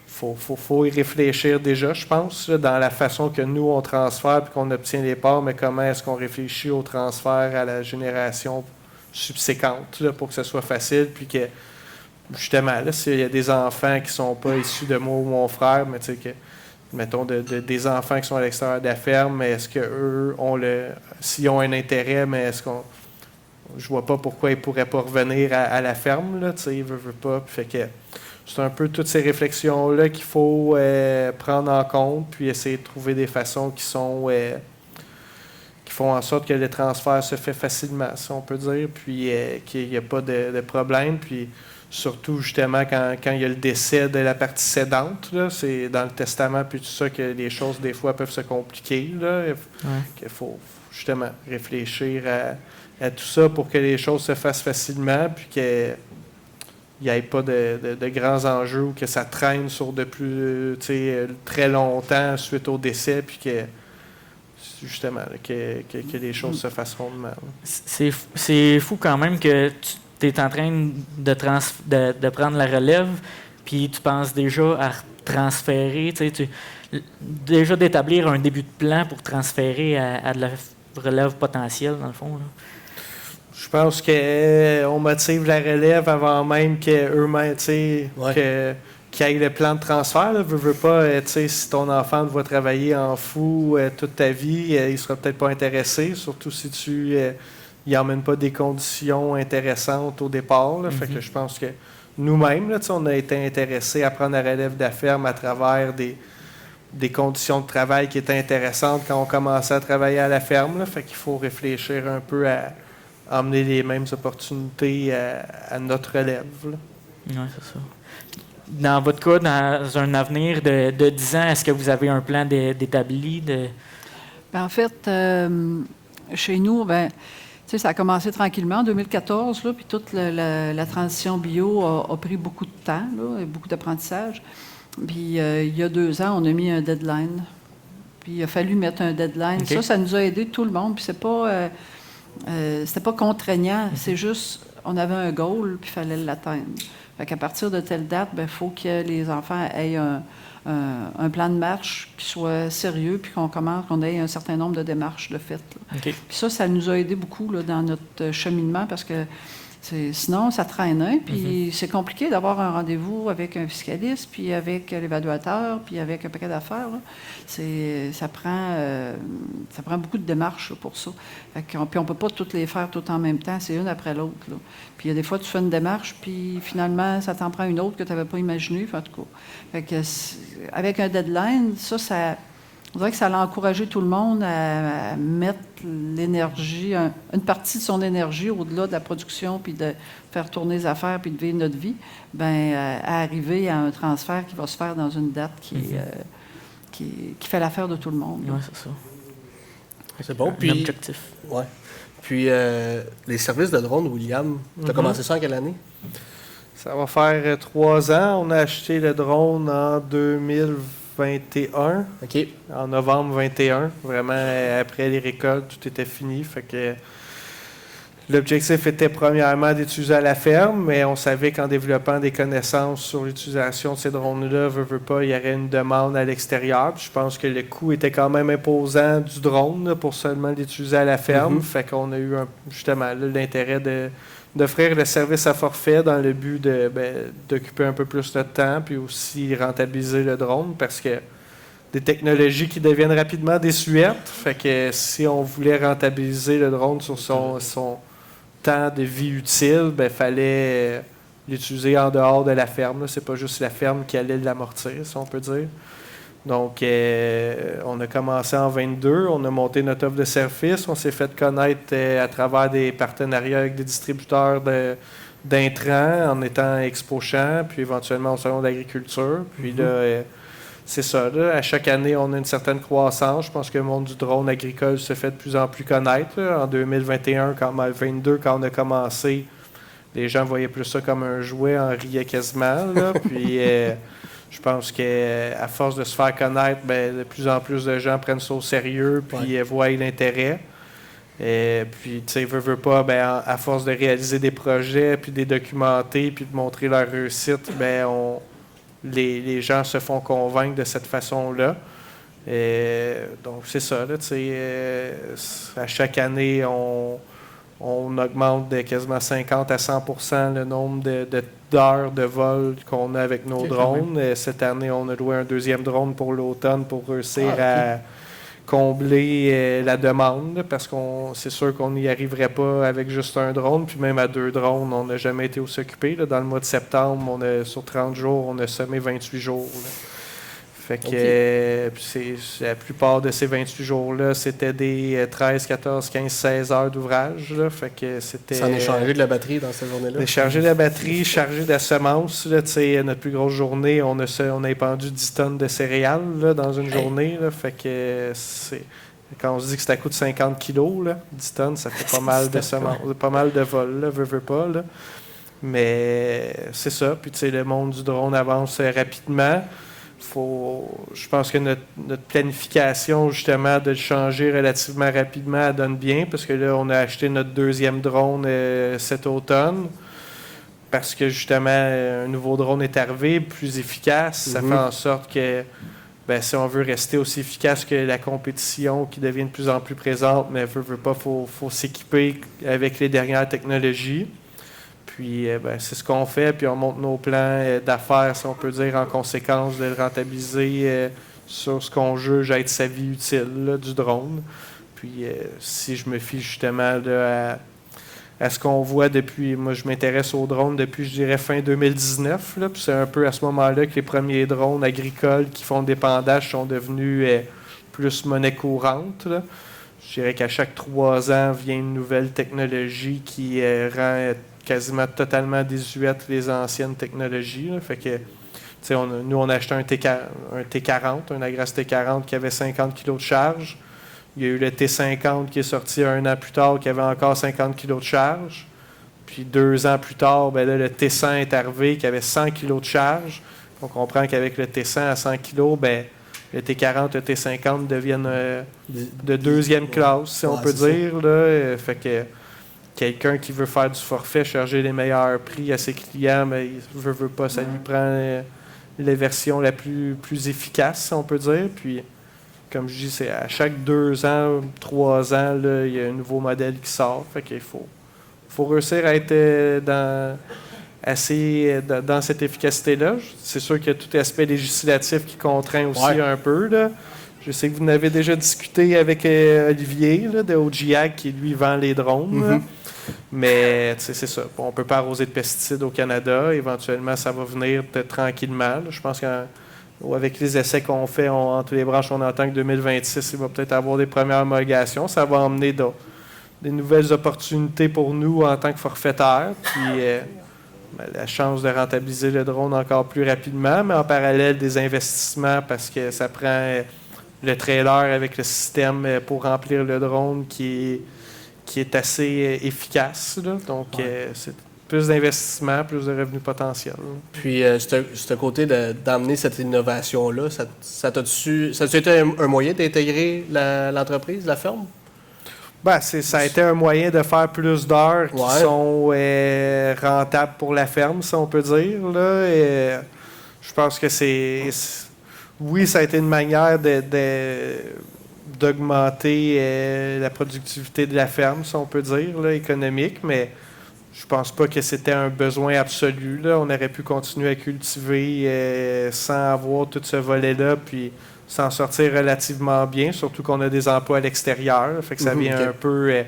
faut y réfléchir déjà, je pense, là, dans la façon que nous, on transfère puis qu'on obtient les parts, mais comment est-ce qu'on réfléchit au transfert à la génération subséquente là, pour que ce soit facile, puis que, justement, là, s'il y a des enfants qui ne sont pas issus de moi ou mon frère, mais tu sais, que, mettons, des enfants qui sont à l'extérieur de la ferme, mais est-ce qu'eux s'ils ont un intérêt, mais est-ce qu'on... Je vois pas pourquoi ils ne pourraient pas revenir à la ferme, là, tu sais, ils veulent pas, puis fait que c'est un peu toutes ces réflexions-là qu'il faut prendre en compte, puis essayer de trouver des façons qui font en sorte que le transfert se fait facilement, si on peut dire, puis qu'il n'y a pas de problème. Puis surtout, justement, quand il y a le décès de la partie cédante, là, c'est dans le testament, puis tout ça, que les choses, des fois, peuvent se compliquer. Là, qu'il faut justement réfléchir à tout ça pour que les choses se fassent facilement, puis qu'il n'y ait pas de grands enjeux ou que ça traîne sur très longtemps suite au décès, puis que justement, que les choses se fassent rondement. C'est fou quand même que tu es en train de prendre la relève, puis tu penses déjà à transférer, déjà d'établir un début de plan pour transférer à de la relève potentielle, dans le fond. Là. Je pense qu'on motive la relève avant même qu'eux-mêmes, qu'il y ait le plan de transfert. Là, veux pas, si ton enfant te voit travailler en fou toute ta vie, il sera peut-être pas intéressé, surtout si tu n'y emmènes pas des conditions intéressantes au départ. Là. Fait que je pense que nous-mêmes. Là, on a été intéressés à prendre la relève de la ferme à travers des conditions de travail qui étaient intéressantes quand on commençait à travailler à la ferme. Là, fait qu'il faut réfléchir un peu à emmener les mêmes opportunités à notre relève. Oui, c'est ça. Dans votre cas, dans un avenir de 10 ans, est-ce que vous avez un plan d'établi? En fait, chez nous, ça a commencé tranquillement en 2014, là, puis toute la transition bio a pris beaucoup de temps, là, et beaucoup d'apprentissage. Puis il y a 2 ans, on a mis un deadline. Puis il a fallu mettre un deadline. Okay. Ça nous a aidé tout le monde. Puis c'était pas contraignant. C'est juste, on avait un goal, puis il fallait l'atteindre. Fait qu'à partir de telle date, il faut que les enfants aient un plan de marche qui soit sérieux, puis qu'on ait un certain nombre de démarches de fait. Okay. Puis ça nous a aidé beaucoup là, dans notre cheminement, parce que sinon, ça traîne, hein? Puis c'est compliqué d'avoir un rendez-vous avec un fiscaliste, puis avec l'évaluateur, puis avec un paquet d'affaires. Ça prend beaucoup de démarches là, pour ça. Puis on ne peut pas toutes les faire tout en même temps, c'est une après l'autre. Là. Puis il y a des fois, tu fais une démarche, puis finalement, ça t'en prend une autre que tu n'avais pas imaginée. En tout cas, fait que avec un deadline, on dirait que ça a encouragé tout le monde à mettre l'énergie, une partie de son énergie au-delà de la production, puis de faire tourner les affaires, puis de vivre notre vie, à arriver à un transfert qui va se faire dans une date qui fait l'affaire de tout le monde. Oui, c'est ça. C'est bon. Puis, objectif. Ouais. Puis, les services de drone, William, tu as commencé ça en quelle année? Ça va faire 3 ans. On a acheté le drone en 2021. OK. En novembre 21. Vraiment, après les récoltes, tout était fini. Fait que l'objectif était premièrement d'utiliser à la ferme, mais on savait qu'en développant des connaissances sur l'utilisation de ces drones-là, veut pas, il y aurait une demande à l'extérieur. Puis je pense que le coût était quand même imposant du drone là, pour seulement l'utiliser à la ferme. Fait qu'on a eu justement là, l'intérêt d'offrir le service à forfait dans le but d'occuper un peu plus de temps, puis aussi rentabiliser le drone, parce que des technologies qui deviennent rapidement désuètes. Fait que si on voulait rentabiliser le drone sur son temps de vie utile, il fallait l'utiliser en dehors de la ferme. C'est pas juste la ferme qui allait l'amortir, si on peut dire. Donc, on a commencé en 22, on a monté notre offre de service, on s'est fait connaître à travers des partenariats avec des distributeurs d'intrants en étant Expo Champs, puis éventuellement au Salon d'agriculture. Puis là, c'est ça. Là, à chaque année, on a une certaine croissance. Je pense que le monde du drone agricole se fait de plus en plus connaître. Là. En 2021, quand on a commencé, les gens voyaient plus ça comme un jouet, en riaient quasiment. Là. Puis, je pense qu'à force de se faire connaître, de plus en plus de gens prennent ça au sérieux, puis voient l'intérêt. Et puis, tu sais, veut pas, à force de réaliser des projets, puis de les documenter, puis de montrer leur réussite, les gens se font convaincre de cette façon-là. Et donc, c'est ça, là, tu sais, à chaque année, on augmente de quasiment 50 à 100% le nombre d'heures de vol qu'on a avec nos drones. Et cette année, on a loué un 2e drone pour l'automne pour réussir à combler la demande, parce c'est sûr qu'on n'y arriverait pas avec juste un drone, puis même à 2 drones, on n'a jamais été aussi occupé. Là. Dans le mois de septembre, sur 30 jours, on a semé 28 jours. Là. Fait que la plupart de ces 28 jours-là, c'était des 13, 14, 15, 16 heures d'ouvrage. Là. Fait que c'était. Ça en est chargé de la batterie dans cette journée-là? Décharger la batterie, charger de la semence. Là, notre plus grosse journée, on a épandu 10 tonnes de céréales là, dans une journée. Là. Fait que quand on se dit que c'est à coût de 50 kilos, là, 10 tonnes, ça fait pas mal de semences, pas mal de vols, là, veut pas. Là. Mais c'est ça. Puis le monde du drone avance rapidement. Je pense que notre planification, justement, de le changer relativement rapidement, elle donne bien, parce que là, on a acheté notre 2e drone cet automne, parce que, justement, un nouveau drone est arrivé, plus efficace. Ça fait en sorte que, si on veut rester aussi efficace que la compétition qui devient de plus en plus présente, mais veut pas, faut s'équiper avec les dernières technologies. Puis, c'est ce qu'on fait, puis on monte nos plans d'affaires, si on peut dire, en conséquence de le rentabiliser sur ce qu'on juge être sa vie utile là, du drone. Puis, si je me fie justement là, à ce qu'on voit depuis, moi je m'intéresse aux drones depuis, je dirais, fin 2019. Là, puis c'est un peu à ce moment-là que les premiers drones agricoles qui font des pendages sont devenus plus monnaie courante. Là. Je dirais qu'à chaque 3 ans vient une nouvelle technologie qui rend quasiment totalement désuète les anciennes technologies. Là. Fait que, nous, on a acheté un T40, un Agras T40 qui avait 50 kg de charge. Il y a eu le T50 qui est sorti 1 an plus tard qui avait encore 50 kg de charge. Puis 2 ans plus tard, ben là, le T100 est arrivé qui avait 100 kg de charge. On comprend qu'avec le T100 à 100 kg, ben, le T40 et le T50 deviennent de deuxième classe, si on peut dire. Là. Fait que quelqu'un qui veut faire du forfait, charger les meilleurs prix à ses clients, mais il veut pas, ça lui prend les versions la plus efficace, si on peut dire. Puis, comme je dis, c'est à chaque 2 ans, 3 ans, là, il y a un nouveau modèle qui sort. Fait qu'il faut réussir à être dans cette efficacité-là. C'est sûr qu'il y a tout aspect législatif qui contraint aussi un peu. Là. Je sais que vous en avez déjà discuté avec Olivier là, de OGIAG qui, lui, vend les drones. Mais c'est ça. On ne peut pas arroser de pesticides au Canada. Éventuellement, ça va venir peut-être tranquillement. Là. Je pense qu'avec les essais qu'on fait entre les branches, on entend que 2026, il va peut-être avoir des premières homologations. Ça va emmener des nouvelles opportunités pour nous en tant que forfaitaires. Puis la chance de rentabiliser le drone encore plus rapidement, mais en parallèle des investissements parce que ça prend le trailer avec le système pour remplir le drone qui est assez efficace. Là. Donc, c'est plus d'investissement, plus de revenus potentiels. Puis, ce côté d'emmener cette innovation-là, ça a-tu été un moyen d'intégrer l'entreprise, la ferme? Ben, ça a été un moyen de faire plus d'heures qui sont rentables pour la ferme, si on peut dire. Là. Et, je pense que oui, ça a été une manière d'augmenter la productivité de la ferme, si on peut dire, là, économique, mais je pense pas que c'était un besoin absolu. Là. On aurait pu continuer à cultiver sans avoir tout ce volet-là, puis s'en sortir relativement bien, surtout qu'on a des emplois à l'extérieur. Fait que ça vient un peu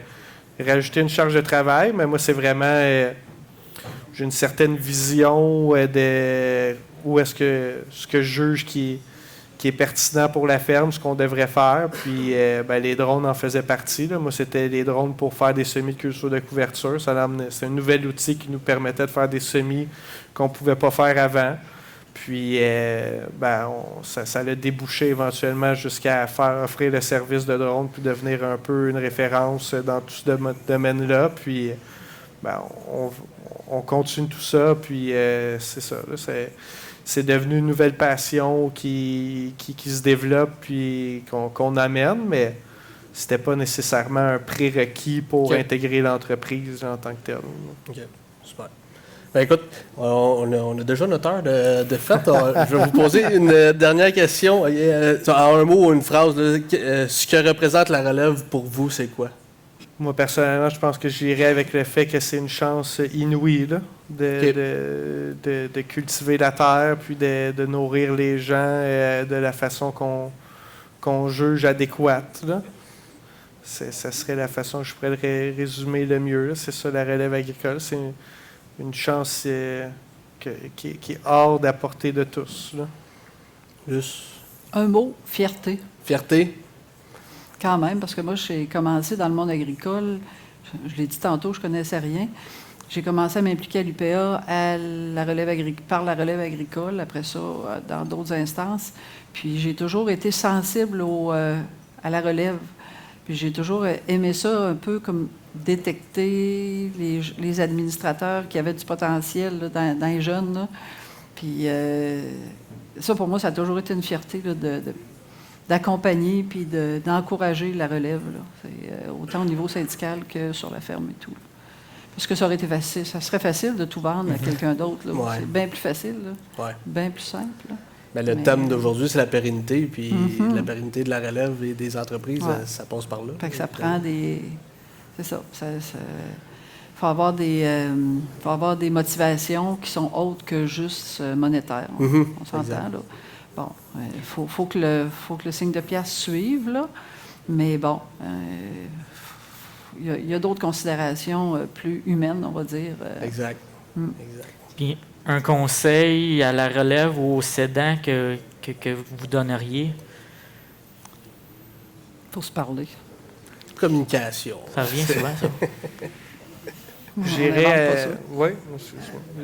rajouter une charge de travail, mais moi, c'est vraiment... j'ai une certaine vision de où est-ce que ce que je juge qui est pertinent pour la ferme, ce qu'on devrait faire. Puis les drones en faisaient partie. Là. Moi, c'était les drones pour faire des semis de culture de couverture. C'est un nouvel outil qui nous permettait de faire des semis qu'on ne pouvait pas faire avant. Puis, ça l'a débouché éventuellement jusqu'à faire offrir le service de drone puis devenir un peu une référence dans tout ce domaine-là. Puis, on continue tout ça. Puis, c'est ça. Là, c'est devenu une nouvelle passion qui se développe puis qu'on amène, mais c'était pas nécessairement un prérequis pour intégrer l'entreprise en tant que telle. OK, super. Ben écoute, on a déjà notre heure de fête. Je vais vous poser une dernière question. En un mot ou une phrase, là, ce que représente la relève pour vous, c'est quoi? Moi, personnellement, je pense que j'irais avec le fait que c'est une chance inouïe là, de cultiver la terre puis de nourrir les gens de la façon qu'on juge adéquate. Là. Ça serait la façon que je pourrais le résumer le mieux. Là. C'est ça, la relève agricole. C'est une chance qui est hors de la portée de tous. Là. Juste. Un mot, fierté. Fierté? Quand même, parce que moi, j'ai commencé dans le monde agricole. Je l'ai dit tantôt, je ne connaissais rien. J'ai commencé à m'impliquer à l'UPA par la relève agricole, après ça, dans d'autres instances. Puis j'ai toujours été sensible à la relève. Puis j'ai toujours aimé ça un peu comme détecter les administrateurs qui avaient du potentiel là, dans les jeunes. Là. Puis ça, pour moi, ça a toujours été une fierté là, d'accompagner puis d'encourager la relève. Là. Autant au niveau syndical que sur la ferme et tout. Parce que ça aurait été facile. Ça serait facile de tout vendre à quelqu'un d'autre. Là. C'est bien plus facile. Bien plus simple. Là. Mais le thème d'aujourd'hui, c'est la pérennité. Puis la pérennité de la relève et des entreprises, ça passe par là. Fait que ça prend des... C'est ça. Faut avoir des motivations qui sont autres que juste monétaires. On s'entend, là. Bon, faut que le signe de pièce suive, là. Mais bon, il y a d'autres considérations plus humaines, on va dire. Exact. Mm. Exact. Puis, un conseil à la relève ou aux cédants que vous donneriez? Pour se parler. Communication. Ça revient souvent, ça.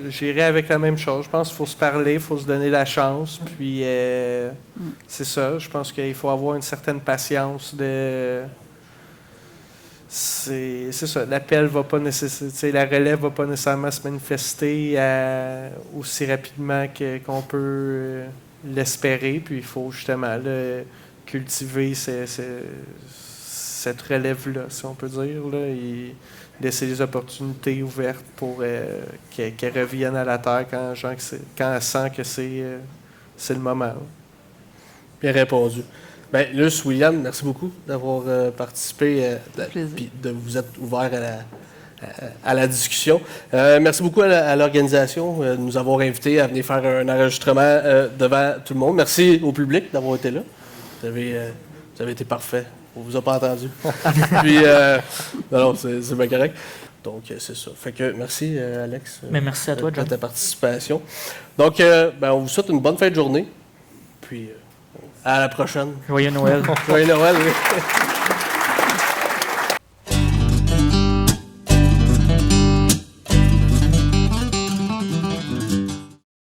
J'irai avec la même chose. Je pense qu'il faut se parler, il faut se donner la chance. Puis, c'est ça. Je pense qu'il faut avoir une certaine patience c'est ça. L'appel va pas nécessairement, la relève va pas nécessairement se manifester aussi rapidement qu'on peut l'espérer. Puis il faut justement cultiver cette relève-là, si on peut dire, là, et laisser les opportunités ouvertes pour qu'elles reviennent à la terre quand elle sent que c'est le moment. Là. Bien répondu. Bien, Luce, William, merci beaucoup d'avoir participé, puis de vous être ouvert à la discussion. Merci beaucoup à l'organisation de nous avoir invités à venir faire un enregistrement devant tout le monde. Merci au public d'avoir été là. Vous avez été parfait. On vous a pas entendu. Puis, non, c'est bien correct. Donc, c'est ça. Fait que merci, Alex. Mais merci à toi, John. De ta participation. Donc, on vous souhaite une bonne fin de journée. Puis, à la prochaine. Joyeux Noël. Joyeux Noël, oui.